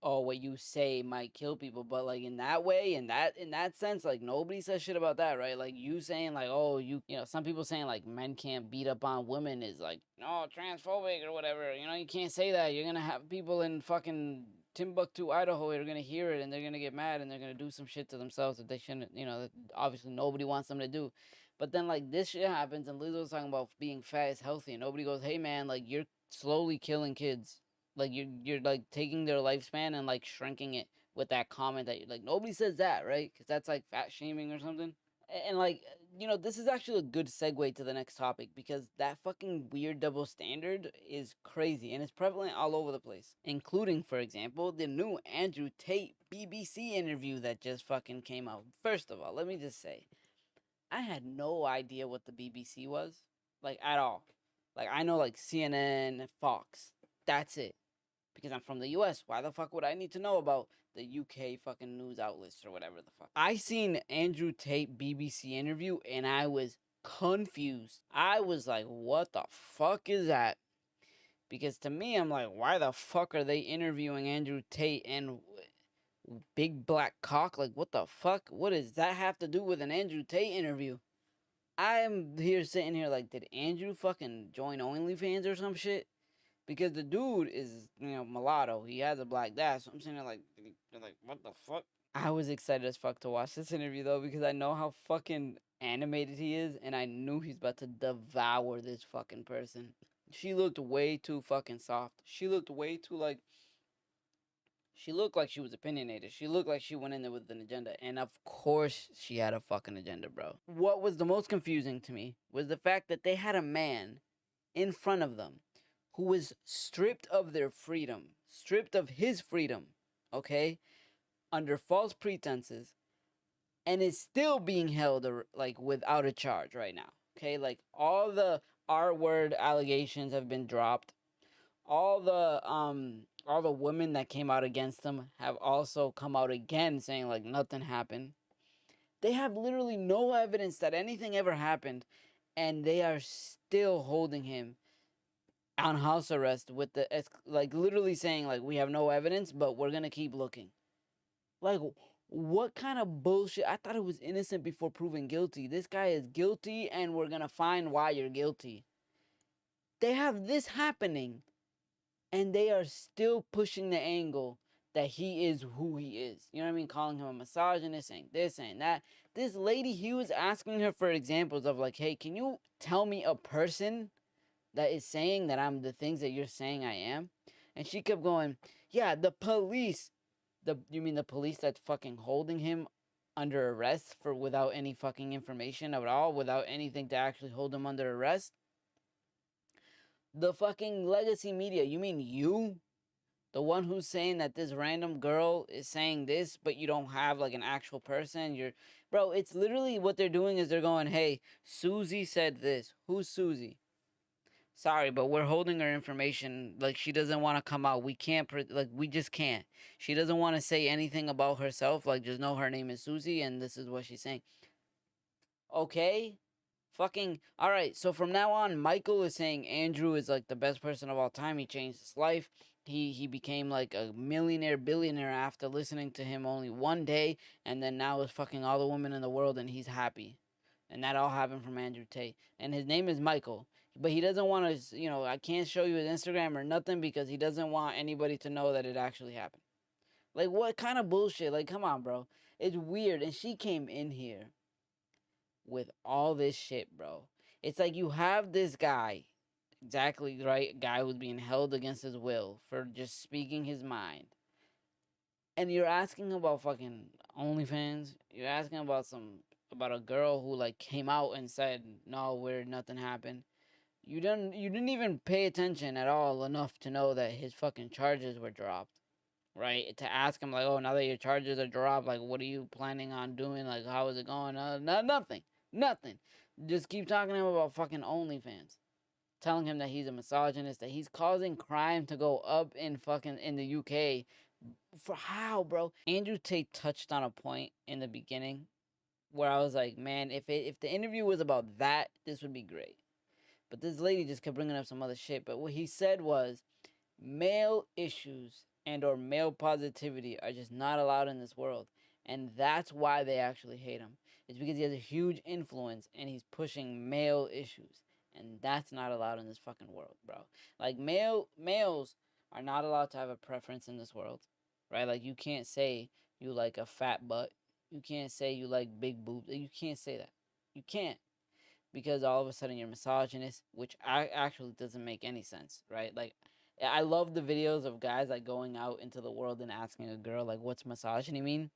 Speaker 1: oh, what you say might kill people, but like in that way, in that sense, like nobody says shit about that, right? Like you saying like, oh, some people saying like men can't beat up on women is like, no, transphobic or whatever. You can't say that. You're gonna have people in fucking Timbuktu, Idaho, are gonna hear it and they're gonna get mad and they're gonna do some shit to themselves that they shouldn't, that obviously nobody wants them to do. But then like this shit happens and Lizzo's talking about being fat is healthy and nobody goes, hey man, like you're slowly killing kids. Like you're like taking their lifespan and like shrinking it with that comment that like nobody says that, right? Because that's like fat shaming or something. And like, this is actually a good segue to the next topic, because that fucking weird double standard is crazy and it's prevalent all over the place, including, for example, the new Andrew Tate BBC interview that just fucking came out. First of all, let me just say, I had no idea what the BBC was, like at all. Like I know like CNN, Fox, that's it, because I'm from the US. Why the fuck would I need to know about the UK fucking news outlets or whatever the fuck? I seen Andrew Tate BBC interview and I was confused. I was like, what the fuck is that? Because to me, I'm like, why the fuck are they interviewing Andrew Tate and Big Black Cock? Like, what the fuck? What does that have to do with an Andrew Tate interview? I'm here sitting here like, did Andrew fucking join OnlyFans or some shit? Because the dude is, mulatto. He has a black dad. So I'm saying, like, what the fuck? I was excited as fuck to watch this interview, though, because I know how fucking animated he is, and I knew he's about to devour this fucking person. She looked way too fucking soft. She looked way too, like, she looked like she was opinionated. She looked like she went in there with an agenda. And of course she had a fucking agenda, bro. What was the most confusing to me was the fact that they had a man in front of them who was stripped of their freedom, stripped of his freedom, okay, under false pretenses, and is still being held like without a charge right now. Okay, like all the R word allegations have been dropped. All the women that came out against them have also come out again saying like nothing happened. They have literally no evidence that anything ever happened, and they are still holding him on house arrest with the like literally saying like we have no evidence, but we're gonna keep looking. Like, what kind of bullshit? I thought it was innocent before proven guilty. This guy is guilty, and we're gonna find why you're guilty. They have this happening, and they are still pushing the angle that he is who he is. You know what I mean? Calling him a misogynist, saying this, saying that. This lady, he was asking her for examples of like, hey, can you tell me a person that is saying that I'm the things that you're saying I am? And she kept going, yeah, the police. You mean the police that's fucking holding him under arrest for without any fucking information at all, without anything to actually hold him under arrest? The fucking legacy media. You mean you? The one who's saying that this random girl is saying this, but you don't have like an actual person? Bro, it's literally what they're doing is they're going, hey, Susie said this. Who's Susie? Sorry, but we're holding her information. Like, she doesn't want to come out. We can't, like, we just can't. She doesn't want to say anything about herself. Like, just know her name is Susie, and this is what she's saying. Okay? Fucking, alright, so from now on, Michael is saying Andrew is, like, the best person of all time. He changed his life. He became, like, a millionaire, billionaire after listening to him only one day, and then now is fucking all the women in the world, and he's happy. And that all happened from Andrew Tate. And his name is Michael. But he doesn't want to, I can't show you his Instagram or nothing because he doesn't want anybody to know that it actually happened. Like, what kind of bullshit? Like, come on, bro. It's weird. And she came in here with all this shit, bro. It's like you have this guy, exactly right, guy who's being held against his will for just speaking his mind. And you're asking about fucking OnlyFans. You're asking about a girl who like came out and said, no, nothing happened. You didn't even pay attention at all enough to know that his fucking charges were dropped, right? To ask him like, oh, now that your charges are dropped, like, what are you planning on doing? Like, how is it going? Nothing. Just keep talking to him about fucking OnlyFans, telling him that he's a misogynist, that he's causing crime to go up in the UK. For how, bro? Andrew Tate touched on a point in the beginning where I was like, man, if the interview was about that, this would be great. But this lady just kept bringing up some other shit. But what he said was, male issues and or male positivity are just not allowed in this world. And that's why they actually hate him. It's because he has a huge influence and he's pushing male issues. And that's not allowed in this fucking world, bro. Like, males are not allowed to have a preference in this world, right? Like, you can't say you like a fat butt. You can't say you like big boobs. You can't say that. You can't, because all of a sudden you're misogynist, which actually doesn't make any sense, right? Like, I love the videos of guys like going out into the world and asking a girl like, what's misogyny mean?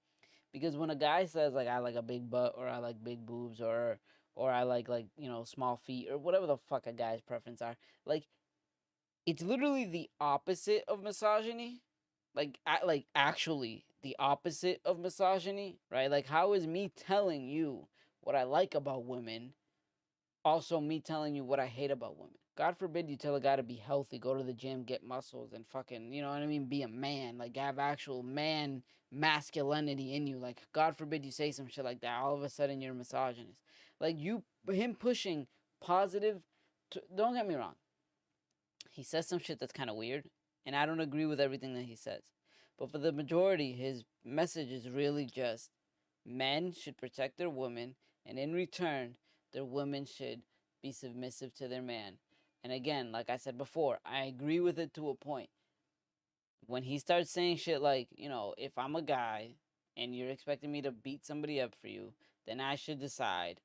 Speaker 1: Because when a guy says like, I like a big butt, or I like big boobs, or I like small feet, or whatever the fuck a guy's preference are, like, it's literally the opposite of misogyny. Like actually the opposite of misogyny, right? Like, how is me telling you what I like about women also me telling you what I hate about women? God forbid you tell a guy to be healthy, go to the gym, get muscles, and fucking, you know what I mean, be a man, like have actual man masculinity in you. Like, God forbid you say some shit like that. All of a sudden you're a misogynist. Like, him pushing positive. Don't get me wrong. He says some shit that's kind of weird, and I don't agree with everything that he says. But for the majority, his message is really just men should protect their women, and in return, their women should be submissive to their man. And again, like I said before, I agree with it to a point. When he starts saying shit like, if I'm a guy and you're expecting me to beat somebody up for you, then I should decide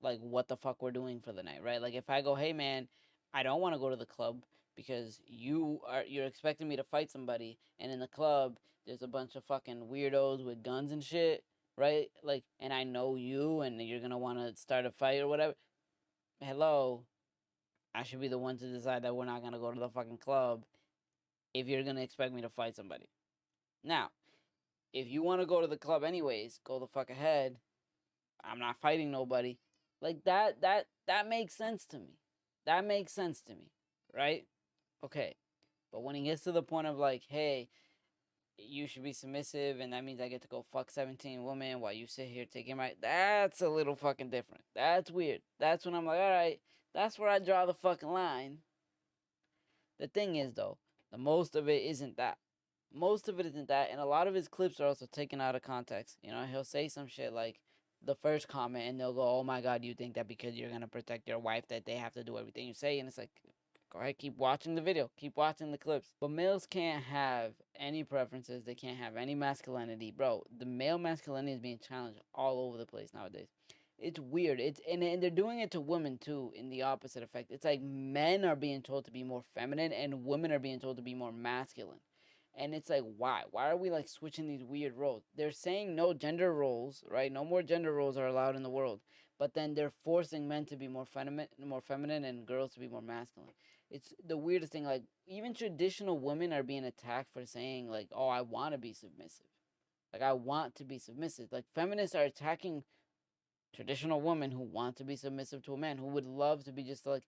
Speaker 1: like what the fuck we're doing for the night, right? Like, if I go, hey man, I don't want to go to the club because you're expecting me to fight somebody, and in the club there's a bunch of fucking weirdos with guns and shit, right? Like, and I know you and you're gonna want to start a fight or whatever. Hello, I should be the one to decide that we're not gonna go to the fucking club if you're gonna expect me to fight somebody. Now, if you want to go to the club anyways, go the fuck ahead. I'm not fighting nobody. Like, that makes sense to me. That makes sense to me, right? Okay. But when he gets to the point of like, hey, you should be submissive, and that means I get to go fuck 17 women while you sit here taking my, that's a little fucking different. That's weird. That's when I'm like, all right, that's where I draw the fucking line. The thing is, though, the most of it isn't that. Most of it isn't that, and a lot of his clips are also taken out of context. He'll say some shit like the first comment, and they'll go, "Oh my god, you think that because you're gonna protect your wife that they have to do everything you say?" And it's like, go ahead, keep watching the video, keep watching the clips. But males can't have any preferences. They can't have any masculinity, bro. The male masculinity is being challenged all over the place nowadays. It's weird. And they're doing it to women too, in the opposite effect. It's like men are being told to be more feminine and women are being told to be more masculine. And it's like, why? Why are we like switching these weird roles? They're saying no gender roles, right? No more gender roles are allowed in the world. But then they're forcing men to be more feminine, and girls to be more masculine. It's the weirdest thing. Like, even traditional women are being attacked for saying like, "Oh, I want to be submissive." Like, I want to be submissive. Like, feminists are attacking traditional women who want to be submissive to a man, who would love to be just a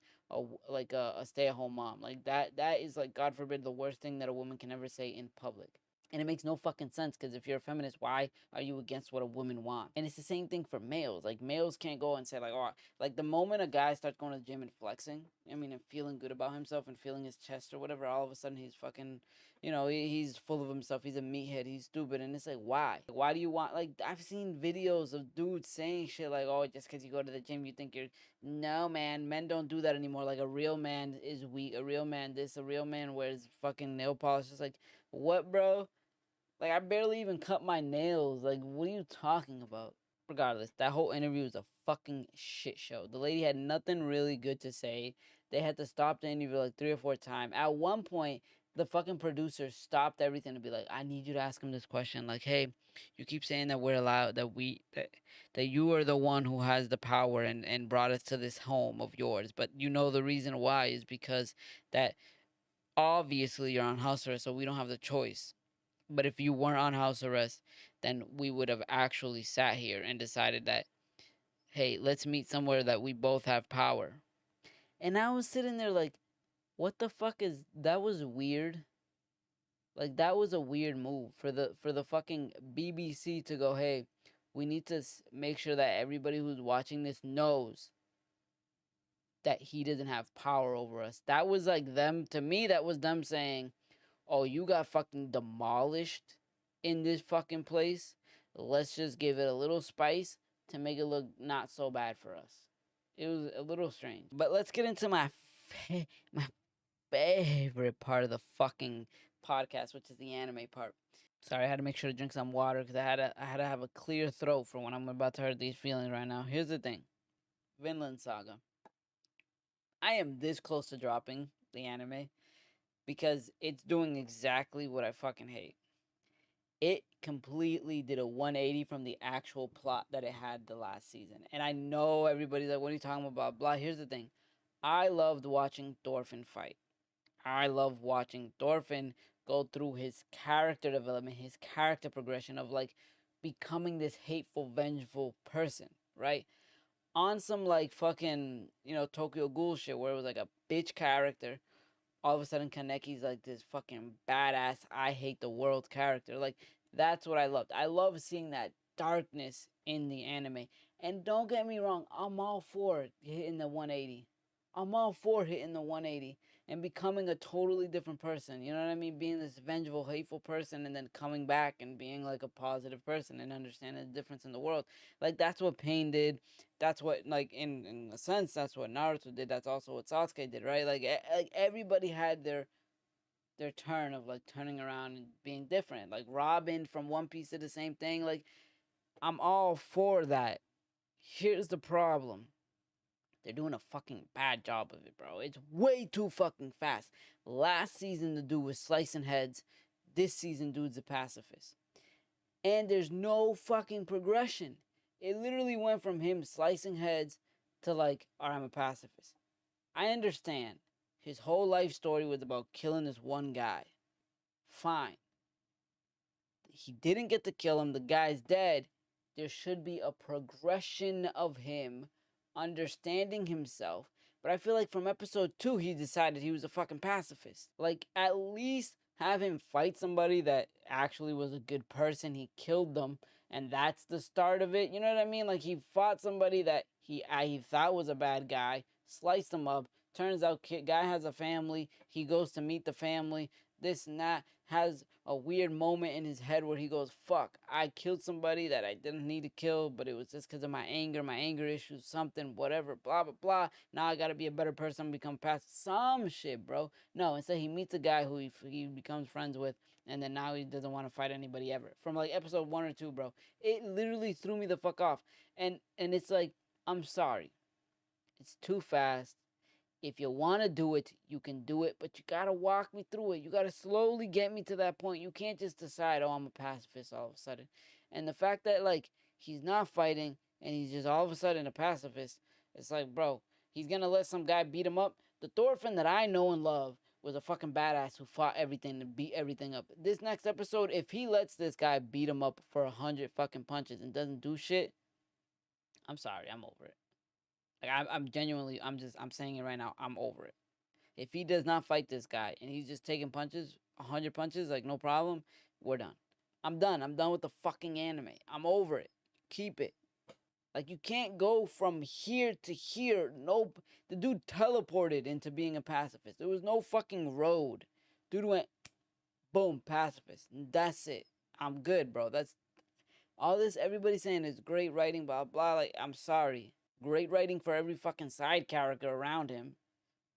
Speaker 1: stay-at-home mom. Like, that is, like, God forbid, the worst thing that a woman can ever say in public. And it makes no fucking sense, because if you're a feminist, why are you against what a woman wants? And it's the same thing for males. Like, males can't go and say, like, oh, like, the moment a guy starts going to the gym and flexing, and feeling good about himself and feeling his chest or whatever, all of a sudden he's fucking, he's full of himself. He's a meathead. He's stupid. And it's like, why? Like, why do you want, like, I've seen videos of dudes saying shit like, oh, just because you go to the gym, you think you're, no, man, men don't do that anymore. Like, a real man is weak. A real man this, a real man wears fucking nail polish. It's like, what, bro? Like, I barely even cut my nails. Like, what are you talking about? Regardless, that whole interview was a fucking shit show. The lady had nothing really good to say. They had to stop the interview like 3 or 4 times. At one point, the fucking producer stopped everything to be like, I need you to ask him this question. Like, hey, you keep saying that we're allowed, that you are the one who has the power and brought us to this home of yours. But you know the reason why is because that obviously you're on house arrest, so we don't have the choice. But if you weren't on house arrest, then we would have actually sat here and decided that, hey, let's meet somewhere that we both have power. And I was sitting there like, what the fuck is that? Was weird. Like that was a weird move for the fucking BBC to go, hey, we need to make sure that everybody who's watching this knows that he doesn't have power over us. That was like them, to me, that was them saying, oh, you got fucking demolished in this fucking place. Let's just give it a little spice to make it look not so bad for us. It was a little strange. But let's get into my favorite part of the fucking podcast, which is the anime part. Sorry, I had to make sure to drink some water because I had to have a clear throat for when I'm about to hurt these feelings right now. Here's the thing. Vinland Saga. I am this close to dropping the anime because it's doing exactly what I fucking hate. It completely did a 180 from the actual plot that it had the last season. And I know everybody's like, what are you talking about? Blah. Here's the thing. I loved watching Thorfinn fight. I love watching Thorfinn go through his character development, his character progression of like becoming this hateful, vengeful person, right? On some like fucking, Tokyo Ghoul shit where it was like a bitch character. All of a sudden, Kaneki's like this fucking badass, I hate the world character. Like, that's what I loved. I love seeing that darkness in the anime. And don't get me wrong, I'm all for hitting the 180. I'm all for hitting the 180 and becoming a totally different person. You know what I mean? Being this vengeful, hateful person and then coming back and being like a positive person and understanding the difference in the world. Like, that's what Pain did. That's what, like, in a sense, that's what Naruto did. That's also what Sasuke did, right? Like everybody had their turn of like turning around and being different. Like Robin from One Piece did the same thing. Like, I'm all for that. Here's the problem. They're doing a fucking bad job of it, bro. It's way too fucking fast. Last season, the dude was slicing heads. This season, dude's a pacifist. And there's no fucking progression. It literally went from him slicing heads to like, alright, I'm a pacifist. I understand. His whole life story was about killing this one guy. Fine. He didn't get to kill him. The guy's dead. There should be a progression of him understanding himself. But I feel like from episode 2, he decided he was a fucking pacifist. Like, at least have him fight somebody that actually was a good person. He killed them, and that's the start of it. You know what I mean? Like, he fought somebody that he thought was a bad guy, sliced him up. Turns out, guy has a family. He goes to meet the family. This and that, has a weird moment in his head where he goes, fuck, I killed somebody that I didn't need to kill, but it was just because of my anger issues, something, whatever, blah, blah, blah. Now I gotta be a better person, become past some shit, bro. No, instead he meets a guy who he becomes friends with, and then now he doesn't want to fight anybody ever. From like episode 1 or 2, bro. It literally threw me the fuck off. And it's like, I'm sorry. It's too fast. If you want to do it, you can do it, but you got to walk me through it. You got to slowly get me to that point. You can't just decide, oh, I'm a pacifist all of a sudden. And the fact that, like, he's not fighting and he's just all of a sudden a pacifist, it's like, bro, he's going to let some guy beat him up. The Thorfinn that I know and love was a fucking badass who fought everything and beat everything up. This next episode, if he lets this guy beat him up for 100 fucking punches and doesn't do shit, I'm sorry, I'm over it. Like, I'm genuinely, I'm saying it right now, I'm over it. If he does not fight this guy and he's just taking punches, 100 punches, like no problem, we're done. I'm done. I'm done with the fucking anime. I'm over it. Keep it. Like, you can't go from here to here. Nope. The dude teleported into being a pacifist. There was no fucking road. Dude went, boom, pacifist. That's it. I'm good, bro. That's all this everybody's saying is great writing, blah, blah. Like, I'm sorry. Great writing for every fucking side character around him.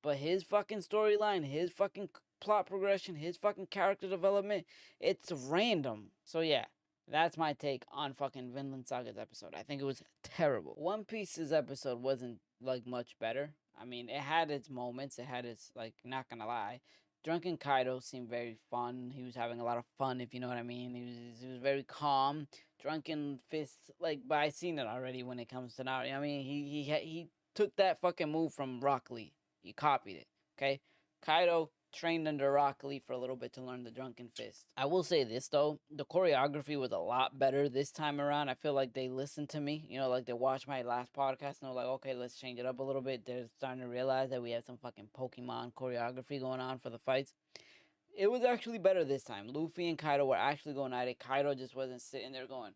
Speaker 1: But his fucking storyline, his fucking plot progression, his fucking character development, it's random. So yeah, that's my take on fucking Vinland Saga's episode. I think it was terrible. One Piece's episode wasn't like much better. I mean, it had its moments. It had its, like, not gonna lie, Drunken Kaido seemed very fun. He was having a lot of fun, if you know what I mean. He was very calm. Drunken Fist, like, but I seen it already when it comes to Naruto. I mean, he took that fucking move from Rock Lee. He copied it. Okay, Kaido trained under Rock Lee for a little bit to learn the Drunken Fist. I will say this though, the choreography was a lot better this time around. I feel like they listened to me, you know, like they watched my last podcast and they're like, okay, let's change it up a little bit. They're starting to realize that we have some fucking Pokemon choreography going on for the fights. It was actually better this time. Luffy and Kaido were actually going at it. Kaido just wasn't sitting there going,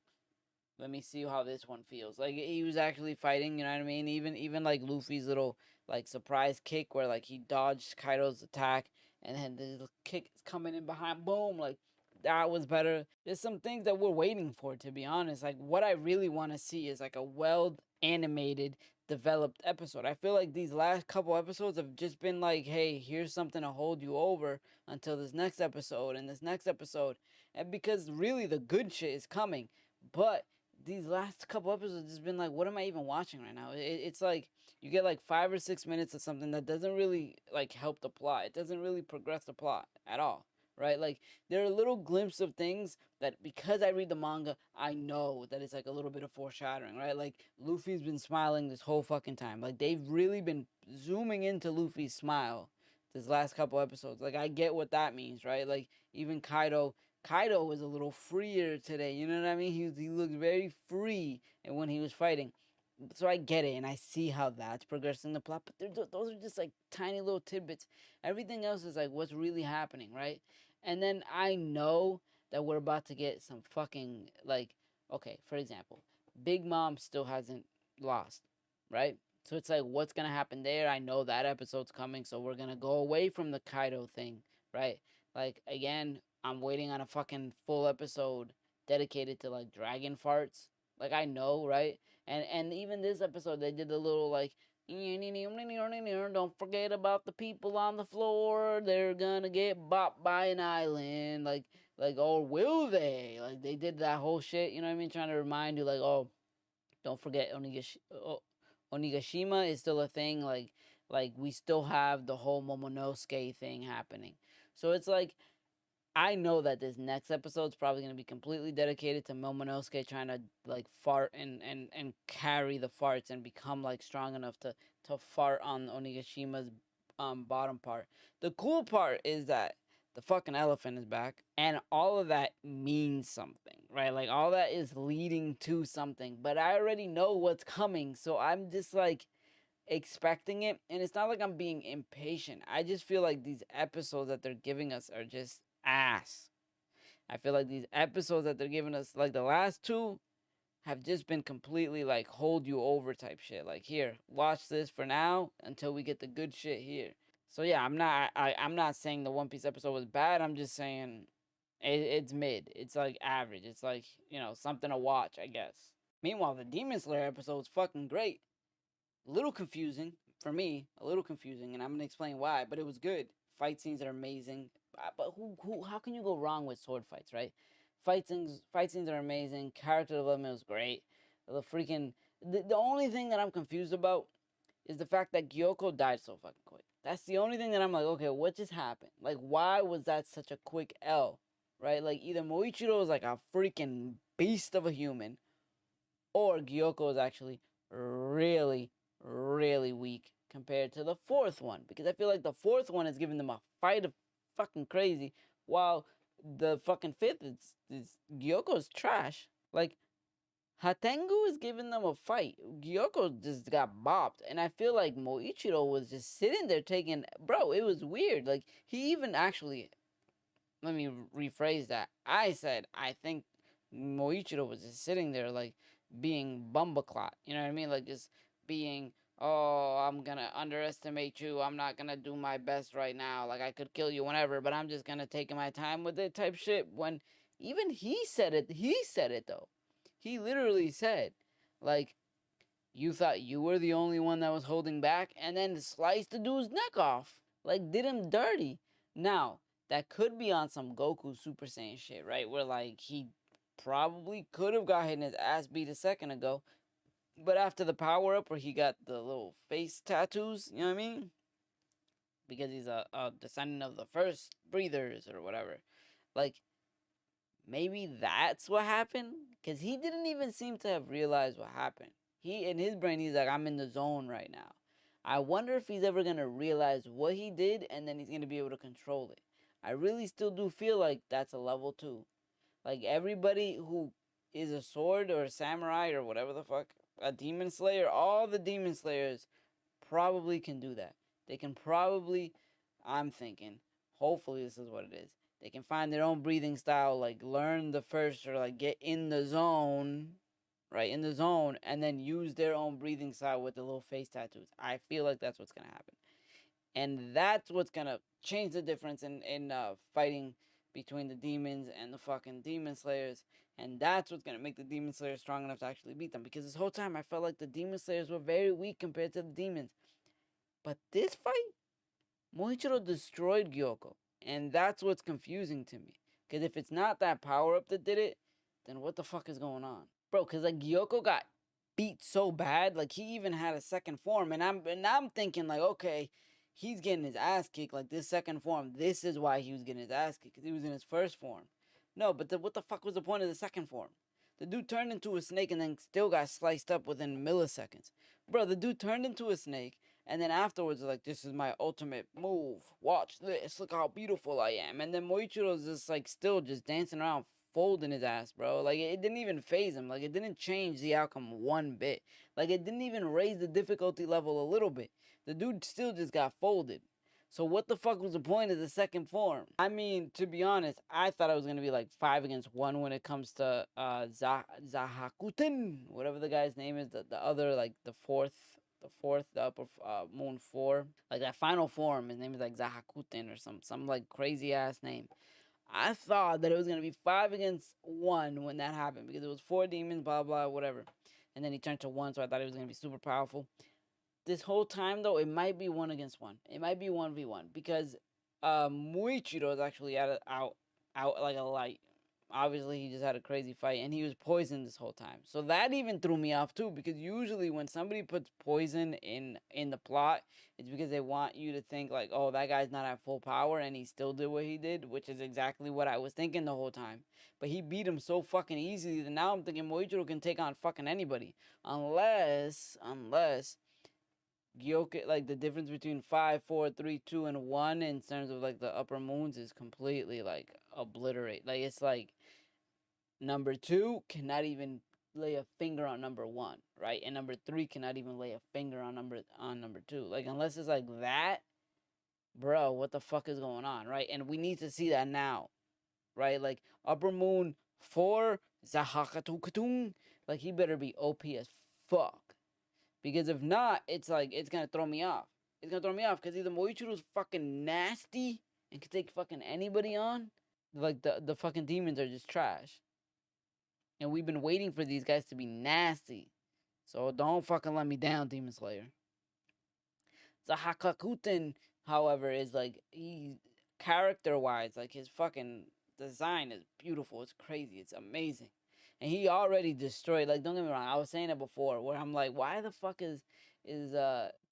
Speaker 1: let me see how this one feels. Like he was actually fighting, you know what I mean? Even like Luffy's little like surprise kick where like he dodged Kaido's attack and then the little kick is coming in behind, boom, like that was better. There's some things that we're waiting for, to be honest. Like what I really want to see is like a well animated developed episode. I feel like these last couple episodes have just been like, hey, here's something to hold you over until this next episode and this next episode. And because really the good shit is coming. But these last couple episodes has been like, what am I even watching right now? It's like you get like 5 or 6 minutes of something that doesn't really like help the plot. It doesn't really progress the plot at all, right? Like there are little glimpses of things that because I read the manga, I know that it's like a little bit of foreshadowing, right? Like Luffy's been smiling this whole fucking time. Like they've really been zooming into Luffy's smile this last couple episodes. Like I get what that means, right? Like even Kaido was a little freer today. You know what I mean? He looked very free and when he was fighting. So I get it and I see how that's progressing the plot. But those are just like tiny little tidbits. Everything else is like what's really happening, right? And then I know that we're about to get some fucking like, okay, for example, Big Mom still hasn't lost, right? So it's like what's gonna happen there? I know that episode's coming, so we're gonna go away from the Kaido thing, right? Like again, I'm waiting on a fucking full episode dedicated to like dragon farts. Like I know, right? And even this episode they did a little like don't forget about the people on the floor. They're gonna get bopped by an island. Like or will they? Like they did that whole shit, you know what I mean? Trying to remind you like, oh, don't forget Onigashima is still a thing. Like we still have the whole Momonosuke thing happening. So it's like I know that this next episode is probably going to be completely dedicated to Momonosuke trying to like fart and carry the farts and become like strong enough to fart on Onigashima's bottom part. The cool part is that the fucking elephant is back and all of that means something, right? Like all that is leading to something, but I already know what's coming, so I'm just like expecting it, and it's not like I'm being impatient. I just feel like these episodes that they're giving us are just ass. I feel like these episodes that they're giving us, like the last two, have just been completely like hold you over type shit. Like here, watch this for now until we get the good shit here. So yeah, I'm not saying the One Piece episode was bad. I'm just saying it's mid. It's like average. It's like, you know, something to watch, I guess. Meanwhile, the Demon Slayer episode was fucking great. A little confusing for me, a little confusing, and I'm gonna explain why. But it was good. Fight scenes are amazing. But how can you go wrong with sword fights, right? Fight scenes are amazing. Character development was great. The only thing that I'm confused about is the fact that Gyoko died so fucking quick. That's the only thing that I'm like, okay, what just happened? Like, why was that such a quick L, right? Like, either Moichiro is like a freaking beast of a human, or Gyoko is actually really, really weak compared to the fourth one. Because I feel like the fourth one is giving them a fight of fucking crazy, while the fucking fifth is Gyoko's trash. Like, Hatengu is giving them a fight. Gyoko just got bopped. And I feel like Moichiro was just sitting there taking. Bro, it was weird. Like, he even actually. Let me rephrase that. I said, I think Moichiro was just sitting there, like, being bumbleclot. You know what I mean? Like, just being, oh, I'm gonna underestimate you. I'm not gonna do my best right now. Like, I could kill you whenever, but I'm just gonna take my time with it type shit. When even he said it. He said it, though. He literally said, like, you thought you were the only one that was holding back, and then sliced the dude's neck off. Like, did him dirty. Now, that could be on some Goku Super Saiyan shit, right? Where, like, he probably could have gotten his ass beat a second ago, but after the power up where he got the little face tattoos, you know what I mean? because he's a descendant of the first breathers or whatever. Like, maybe that's what happened? Because he didn't even seem to have realized what happened. He, in his brain, he's like, I'm in the zone right now. I wonder if he's ever going to realize what he did and then he's going to be able to control it. I really still do feel like that's a level 2. Like, everybody who is a sword or a samurai or whatever the fuck, a demon slayer, all the demon slayers probably can do that. They can probably, I'm thinking, hopefully this is what it is. They can find their own breathing style, like learn the first or like get in the zone, right? In the zone, and then use their own breathing style with the little face tattoos. I feel like that's what's gonna happen. And that's what's gonna change the difference in fighting between the demons and the fucking demon slayers. And that's what's gonna make the demon slayers strong enough to actually beat them. Because this whole time I felt like the demon slayers were very weak compared to the demons. But this fight, Moichiro destroyed Gyoko. And that's what's confusing to me. Because if it's not that power up that did it, then what the fuck is going on? Bro, because like Gyoko got beat so bad, like he even had a second form. And I'm thinking like, okay, he's getting his ass kicked. Like this second form, this is why he was getting his ass kicked. Because he was in his first form. No, but what the fuck was the point of the second form? The dude turned into a snake and then still got sliced up within milliseconds. Bro, the dude turned into a snake and then afterwards, like, this is my ultimate move. Watch this. Look how beautiful I am. And then Moichiro's just, like, still just dancing around, folding his ass, bro. Like, it didn't even phase him. Like, it didn't change the outcome one bit. Like, it didn't even raise the difficulty level a little bit. The dude still just got folded. So what the fuck was the point of the second form? I mean, to be honest, I thought it was gonna be like 5 against 1 when it comes to Zahakuten, whatever the guy's name is, the other, like the upper moon 4. Like that final form, his name is like Zahakuten or some like crazy ass name. I thought that it was gonna be 5 against 1 when that happened because it was 4 demons, blah blah, whatever. And then he turned to 1, so I thought it was gonna be super powerful. This whole time though, it might be 1 against 1. It might be 1v1 because Muichiro is actually out like a light. Obviously, he just had a crazy fight and he was poisoned this whole time. So that even threw me off too because usually when somebody puts poison in the plot, it's because they want you to think like, oh, that guy's not at full power and he still did what he did, which is exactly what I was thinking the whole time. But he beat him so fucking easily that now I'm thinking Moichiro can take on fucking anybody. Unless Gyoko, like the difference between 5, 4, 3, 2, and 1 in terms of like the upper moons is completely like obliterate. Like it's like number 2 cannot even lay a finger on number 1, right? And number 3 cannot even lay a finger on number 2. Like unless it's like that, bro, what the fuck is going on, right? And we need to see that now, right? Like upper moon 4, Zahakatukatun, like he better be OP as fuck. Because if not, it's like, it's gonna throw me off. It's gonna throw me off because either Moichiro's fucking nasty and can take fucking anybody on, like the fucking demons are just trash. And we've been waiting for these guys to be nasty. So don't fucking let me down, Demon Slayer. Zahakakuten, however, is like, he, character-wise, like his fucking design is beautiful. It's crazy. It's amazing. And he already destroyed, like, don't get me wrong, I was saying it before, where I'm like, why the fuck is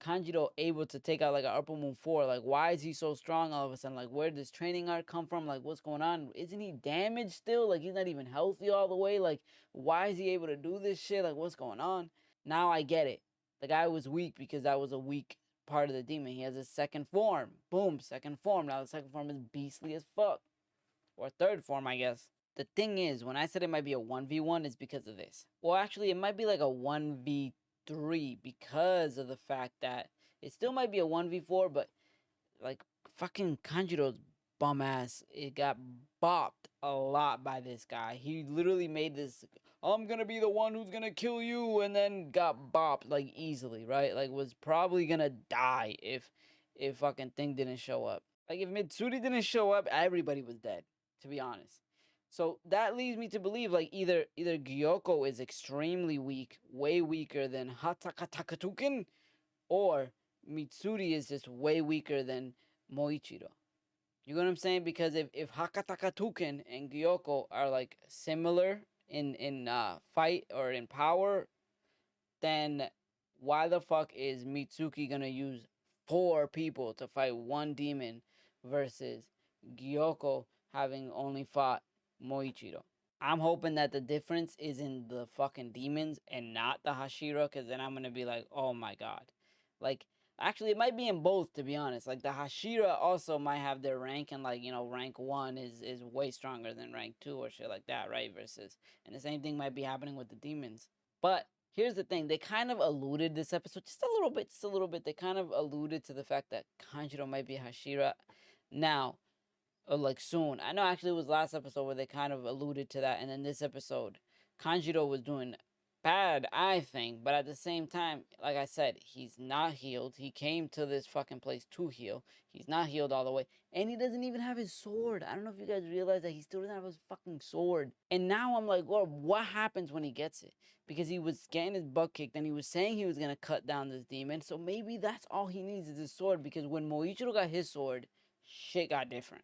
Speaker 1: Kanjiro able to take out like an Upper Moon 4? Like, why is he so strong all of a sudden? Like, where does training art come from? Like, what's going on? Isn't he damaged still? Like, he's not even healthy all the way? Like, why is he able to do this shit? Like, what's going on? Now I get it. The guy was weak because that was a weak part of the demon. He has a second form. Boom, second form. Now the second form is beastly as fuck. Or third form, I guess. The thing is, when I said it might be a 1v1, it's because of this. Well, actually, it might be like a 1v3 because of the fact that it still might be a 1v4, but like fucking Kanjiro's bum ass, it got bopped a lot by this guy. He literally made this, I'm gonna be the one who's gonna kill you, and then got bopped like easily, right? Like was probably gonna die if fucking thing didn't show up. Like if Mitsuri didn't show up, everybody was dead, to be honest. So that leads me to believe like either Gyoko is extremely weak, way weaker than Hatakatakatukun, or Mitsuri is just way weaker than Moichiro. You know what I'm saying? Because if Hakatakatuken and Gyoko are like similar in fight or in power, then why the fuck is Mitsuki gonna use 4 people to fight 1 demon versus Gyoko having only fought Moichiro. I'm hoping that the difference is in the fucking demons and not the Hashira, because then I'm going to be like, oh my god. Like, actually, it might be in both, to be honest. Like, the Hashira also might have their rank, and, like, you know, rank 1 is way stronger than rank 2 or shit like that, right? Versus, and the same thing might be happening with the demons. But here's the thing. They kind of alluded this episode, just a little bit. They kind of alluded to the fact that Kanjiro might be Hashira. Now, like soon. I know actually it was last episode where they kind of alluded to that, and then this episode, Kanjiro was doing bad, I think, but at the same time, like I said, he's not healed. He came to this fucking place to heal. He's not healed all the way, and he doesn't even have his sword. I don't know if you guys realize that he still doesn't have his fucking sword. And now I'm like, well, what happens when he gets it? Because he was getting his butt kicked, and he was saying he was gonna cut down this demon, so maybe that's all he needs is his sword, because when Moichiro got his sword, shit got different.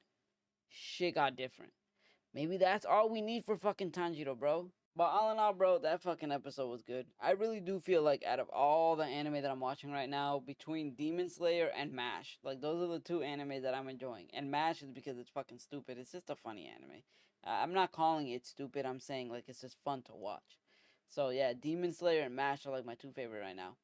Speaker 1: Maybe that's all we need for fucking Tanjiro, bro. But all in all, bro, that fucking episode was good. I really do feel like out of all the anime that I'm watching right now, between Demon Slayer and MASH, like those are the 2 anime that I'm enjoying. And MASH is because it's fucking stupid. It's just a funny anime. I'm not calling it stupid. I'm saying like it's just fun to watch. So yeah, Demon Slayer and MASH are like my 2 favorite right now.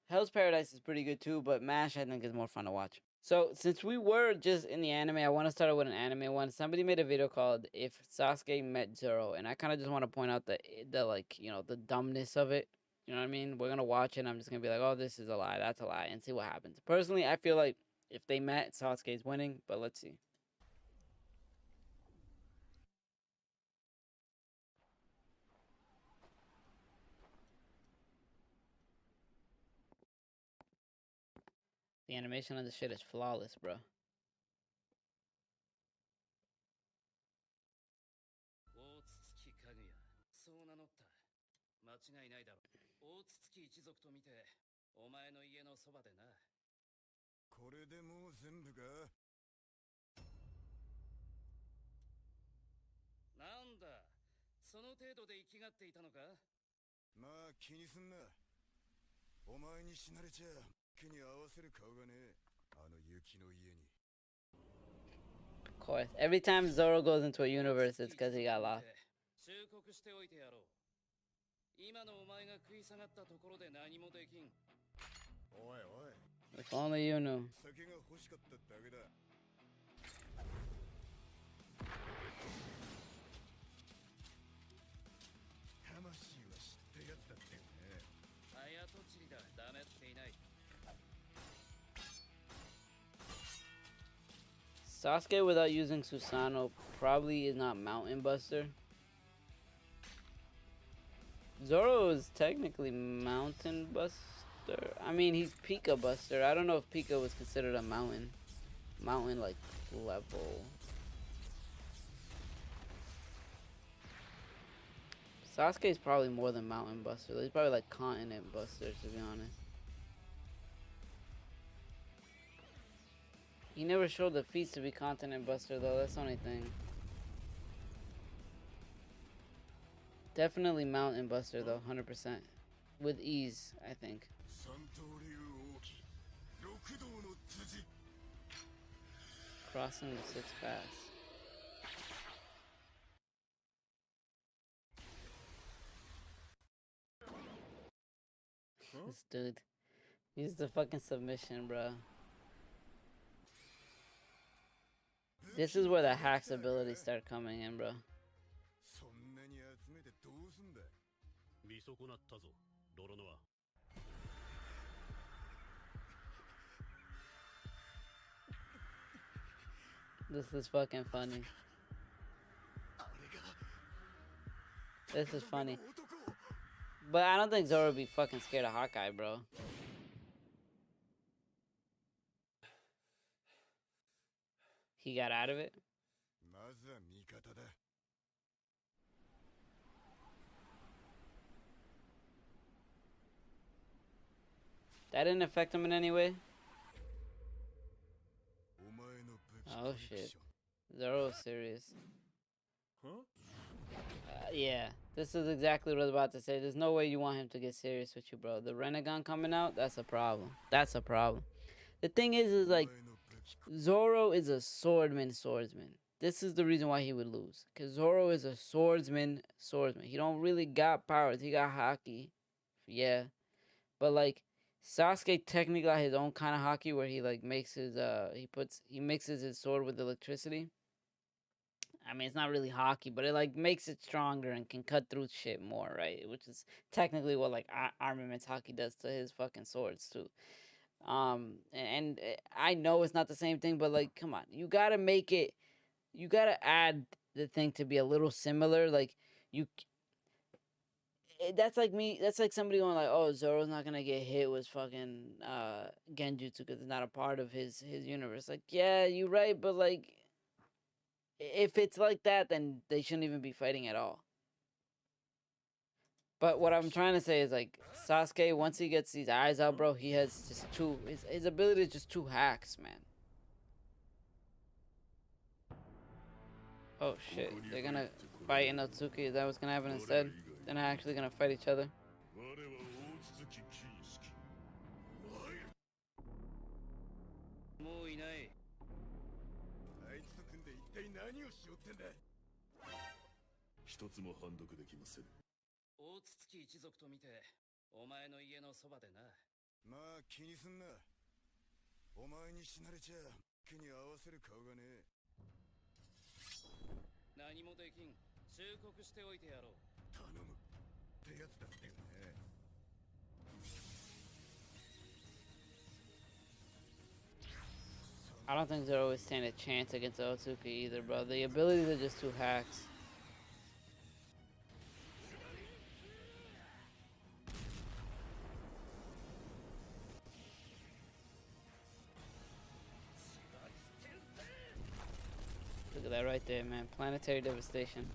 Speaker 1: Hell's Paradise is pretty good too, but MASH I think is more fun to watch. So, since we were just in the anime, I want to start with an anime one. Somebody made a video called If Sasuke Met Zoro, and I kind of just want to point out the like, you know, the dumbness of it. You know what I mean? We're going to watch it, and I'm just going to be like, oh, this is a lie, that's a lie, and see what happens. Personally, I feel like if they met, Sasuke's winning, but let's see. The animation of the shit is flawless, bro.
Speaker 2: これでもう全部か。なんだ、その程度で生きがっていたのか。まあ気にすんな。お前に死なれちゃ気に合わせる顔がねえ。あの雪の家に。
Speaker 1: Of course, every time Zoro goes into a universe, it's because he got lost.
Speaker 2: 忠告しておいてやろう。今のお前が食い下がったところで何もできん。おいおい。
Speaker 1: If only you knew.
Speaker 2: 酒が欲しかっただけだ。魂は知ったやつだってよね。早とちりだ。ダメっていない。
Speaker 1: Sasuke without using Susanoo probably is not Mountain Buster. Zoro is technically Mountain Buster. I mean, he's Pika Buster. I don't know if Pika was considered a mountain like level. Sasuke is probably more than Mountain Buster. He's probably like Continent Buster, to be honest. He never showed the feats to be Continent Buster though. That's the only thing. Definitely Mountain Buster though, 100%. With ease, I think. Crossing the 6 paths. This dude. Use the fucking submission, bro. This is where the hacks abilities start coming in, bro. This is fucking funny. This is funny. But I don't think Zoro would be fucking scared of Hawkeye, bro. He got out of it? That didn't affect him in any way? Oh shit. Zoro's serious. Yeah, this is exactly what I was about to say. There's no way you want him to get serious with you, bro. The Renegon coming out, that's a problem. That's a problem. The thing is like Zoro is a swordsman. This is the reason why he would lose. Cause Zoro is a swordsman. He don't really got powers. He got haki. Yeah. But like Sasuke technically got his own kind of haki where he like makes his he mixes his sword with electricity. I mean, it's not really haki, but it like makes it stronger and can cut through shit more, right? Which is technically what like armaments haki does to his fucking swords too. And I know it's not the same thing, but like, come on, you gotta make it. You gotta add the thing to be a little similar. Like you, that's like me. That's like somebody going like, "Oh, Zoro's not gonna get hit with fucking genjutsu because it's not a part of his universe." Like, yeah, you're right, but like, if it's like that, then they shouldn't even be fighting at all. But what I'm trying to say is like Sasuke, once he gets these eyes out, bro, he has just his ability is just two hacks, man. Oh shit, they're gonna fight in Otsuki. Is that what's gonna happen instead? They're not actually gonna fight each other. I don't think Zoro would stand a chance against Otsuki either, bro. The abilities are just two hacks. Look at that right there, man. Planetary devastation.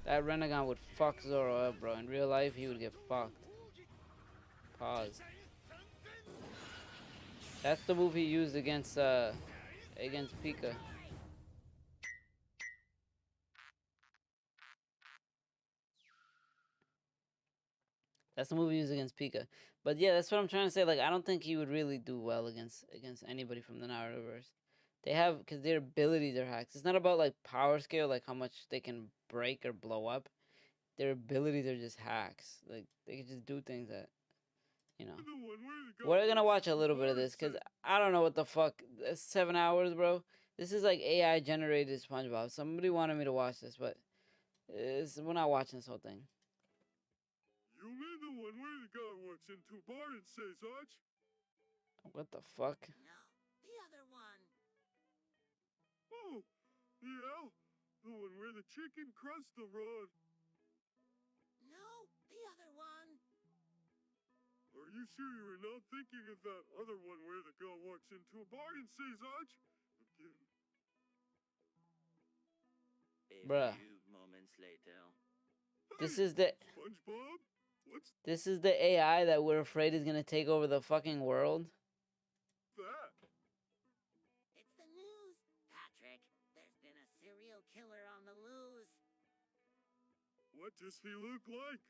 Speaker 1: That Renegon would fuck Zoro up, bro. In real life, he would get fucked. Pause. That's the move he used against Pika. That's the move he used against Pika. But yeah, that's what I'm trying to say. Like, I don't think he would really do well against anybody from the Narutoverse. They have because their abilities are hacks. It's not about like power scale, like how much they can break or blow up. Their abilities are just hacks. Like they can just do things that, you know. We're gonna watch a little bit of this because I don't know what the fuck. It's 7 hours, bro. This is like AI generated SpongeBob. Somebody wanted me to watch this, but we're not watching this whole thing.
Speaker 2: You mean the one where the guy walks into a bar and says, "Arch"?
Speaker 1: What the fuck?
Speaker 3: No, the other one.
Speaker 2: Oh, yeah, the one where the chicken crust the road.
Speaker 3: No, the other one.
Speaker 2: Are you sure you were not thinking of that other one where the girl walks into a bar and says, "Arch"? Again.
Speaker 1: Bruh.
Speaker 3: Few moments later.
Speaker 1: This is the
Speaker 2: SpongeBob? What's
Speaker 1: this is the AI that we're afraid is gonna take over the fucking world.
Speaker 2: that?
Speaker 3: It's the news, Patrick. There's been a serial killer on the loose.
Speaker 2: What does he look like?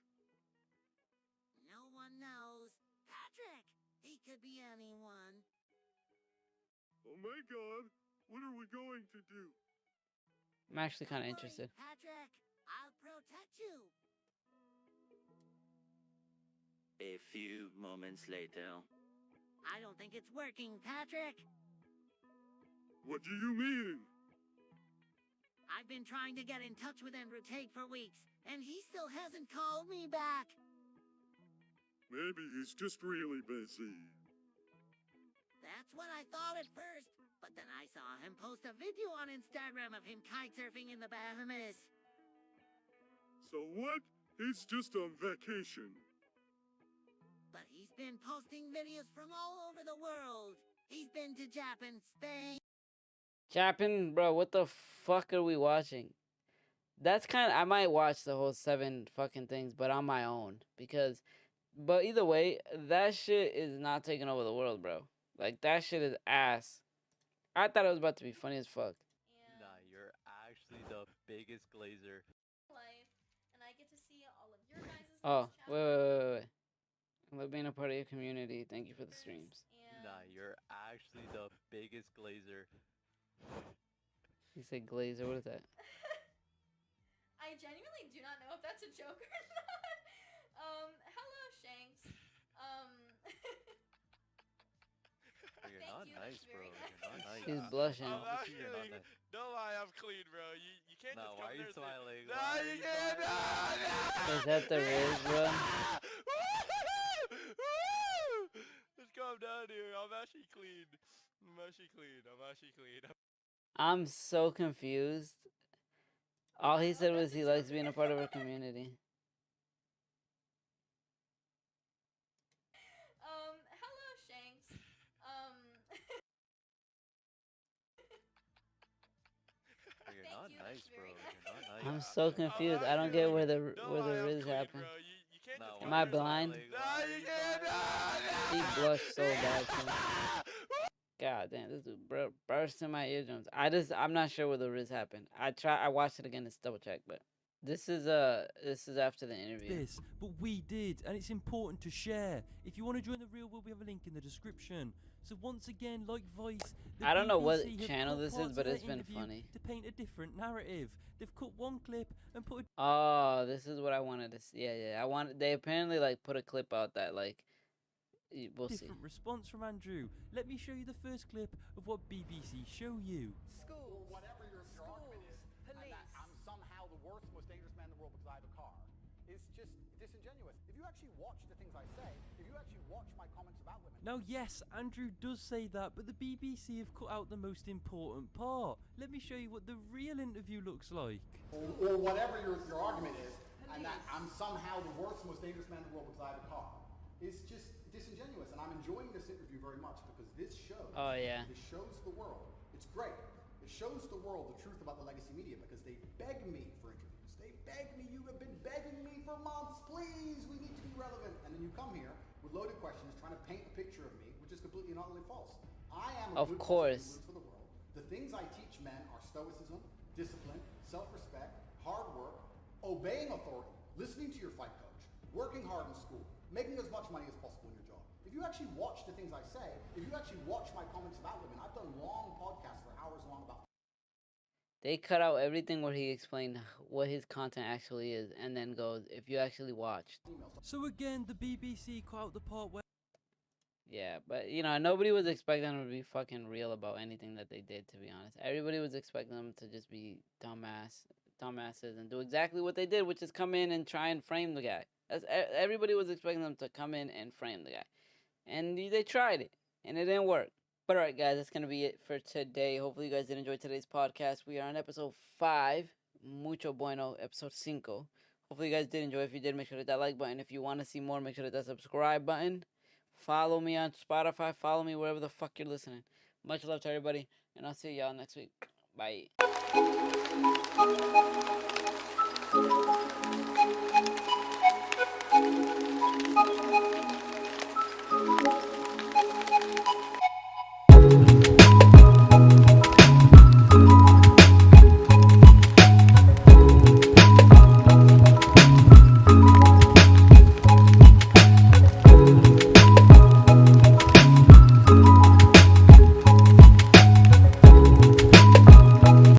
Speaker 3: No one knows. Patrick, he could be anyone.
Speaker 2: Oh my god, what are we going to do?
Speaker 1: I'm actually kind of
Speaker 3: Don't worry,
Speaker 1: interested.
Speaker 3: Patrick, I'll protect you.
Speaker 4: A few moments later.
Speaker 3: I don't think it's working, Patrick.
Speaker 2: What do you mean?
Speaker 3: I've been trying to get in touch with Andrew Tate for weeks, and he still hasn't called me back.
Speaker 2: Maybe he's just really busy.
Speaker 3: That's what I thought at first, but then I saw him post a video on Instagram of him kitesurfing in the Bahamas.
Speaker 2: So what? He's just on vacation.
Speaker 3: But he's been posting videos from all over the world. He's been to Japan, Spain.
Speaker 1: Japan, bro, what the fuck are we watching? That's kind of I might watch the whole 7 fucking things, but on my own because. But either way, that shit is not taking over the world, bro. Like that shit is ass. I thought it was about to be funny as fuck.
Speaker 5: Nah, you're actually the biggest glazer.
Speaker 6: Life, and I
Speaker 5: get to see all of your guys'
Speaker 1: Oh,
Speaker 5: nice
Speaker 1: wait. I love being a part of your community. Thank you for the streams.
Speaker 6: Nah, you're actually the biggest glazer.
Speaker 1: You said glazer. What is that?
Speaker 5: I genuinely do not know if that's a joke or not. Hello, Shanks.
Speaker 6: You're
Speaker 5: Thank
Speaker 6: not
Speaker 5: you,
Speaker 6: nice,
Speaker 5: that's
Speaker 6: bro.
Speaker 5: very
Speaker 6: You're not
Speaker 5: nice.
Speaker 6: nice.
Speaker 1: She's blushing.
Speaker 7: I'm
Speaker 6: Obviously, you're not
Speaker 7: actually,
Speaker 6: nice.
Speaker 7: don't lie, I'm clean, bro. You can't
Speaker 6: Nah,
Speaker 7: just
Speaker 6: why
Speaker 7: come
Speaker 6: are you
Speaker 7: there and say,
Speaker 6: smiling?
Speaker 7: Nah,
Speaker 6: Why are
Speaker 7: you
Speaker 6: you
Speaker 7: can't.
Speaker 6: smiling?
Speaker 1: Is that the Riz, bro?
Speaker 7: Let's calm down here. I'm actually clean. I'm actually clean.
Speaker 1: I'm so confused. All he said was he likes being a part of our community.
Speaker 5: Hello, Shanks.
Speaker 6: You're
Speaker 5: Thank
Speaker 6: not
Speaker 5: you,
Speaker 6: nice,
Speaker 5: that's
Speaker 6: bro.
Speaker 5: very
Speaker 6: You're not
Speaker 1: I'm
Speaker 6: nice.
Speaker 1: so confused. I don't get where the Riz happened.
Speaker 7: Bro. You can't
Speaker 6: Nah,
Speaker 7: just
Speaker 6: why
Speaker 1: Am
Speaker 7: come
Speaker 1: I
Speaker 7: here and say,
Speaker 1: blind?
Speaker 6: smiling?
Speaker 7: Nah,
Speaker 6: Why are
Speaker 7: you
Speaker 6: you
Speaker 7: can't.
Speaker 6: smiling?
Speaker 1: She blushed so bad too. God damn, this dude burst in my eardrums. I'm not sure where the Riz happened. I watched it again to double check, but this is after the interview.
Speaker 8: This, but we did, and it's important to share. If you want to join the real world, we have a link in the description. So once again, like Vice, the
Speaker 1: I don't know what
Speaker 8: BBC have
Speaker 1: channel
Speaker 8: cut
Speaker 1: this is,
Speaker 8: parts of
Speaker 1: but
Speaker 8: their
Speaker 1: it's been
Speaker 8: interview
Speaker 1: funny.
Speaker 8: to paint a different narrative. They've cut one clip and put a
Speaker 1: Oh, this is what I wanted to see. Yeah. They apparently like put a clip out that like we'll see.
Speaker 8: different response from Andrew. Let me show you the first clip of what BBC show you.
Speaker 9: Schools, whatever your argument is, and that I'm somehow the worst, most dangerous man in the world because I have a car, is just disingenuous. If you actually watch the things I say, if you actually watch my comments about women.
Speaker 8: Now, yes, Andrew does say that, but the BBC have cut out the most important part. Let me show you what the real interview looks like.
Speaker 9: Or whatever your argument is, and that I'm somehow the worst, most dangerous man in the world because I have a car, is just disingenuous. And I'm enjoying this interview very much because this shows.
Speaker 1: Oh yeah.
Speaker 9: This shows the world. It's great. It shows the world the truth about the legacy media because they beg me for interviews. They beg me. You have been begging me for months. Please, we need to be relevant. And then you come here with loaded questions, trying to paint a picture of me, which is completely and utterly false. I am a
Speaker 1: Of
Speaker 9: good
Speaker 1: course.
Speaker 9: influence for the world. The things I teach men are stoicism, discipline, self-respect, hard work, obeying authority, listening to your fight coach, working hard in school, making as much money as possible in your job. If you actually watch the things I say, if you actually watch my comments about women, I've done long podcasts for hours long about.
Speaker 1: They cut out everything where he explained what his content actually is, and then goes, "If you actually watched."
Speaker 8: So again, the BBC cut out the part where
Speaker 1: Yeah, but nobody was expecting them to be fucking real about anything that they did. To be honest, everybody was expecting them to just be dumbasses, and do exactly what they did, which is come in and try and frame the guy. Everybody was expecting them to come in and frame the guy, and they tried it, and it didn't work. But alright, guys, that's gonna be it for today. Hopefully, you guys did enjoy today's podcast. We are on episode 5, mucho bueno, episode 5. Hopefully, you guys did enjoy. If you did, make sure to hit that like button. If you want to see more, make sure to hit that subscribe button. Follow me on Spotify. Follow me wherever the fuck you're listening. Much love to everybody, and I'll see y'all next week. Bye.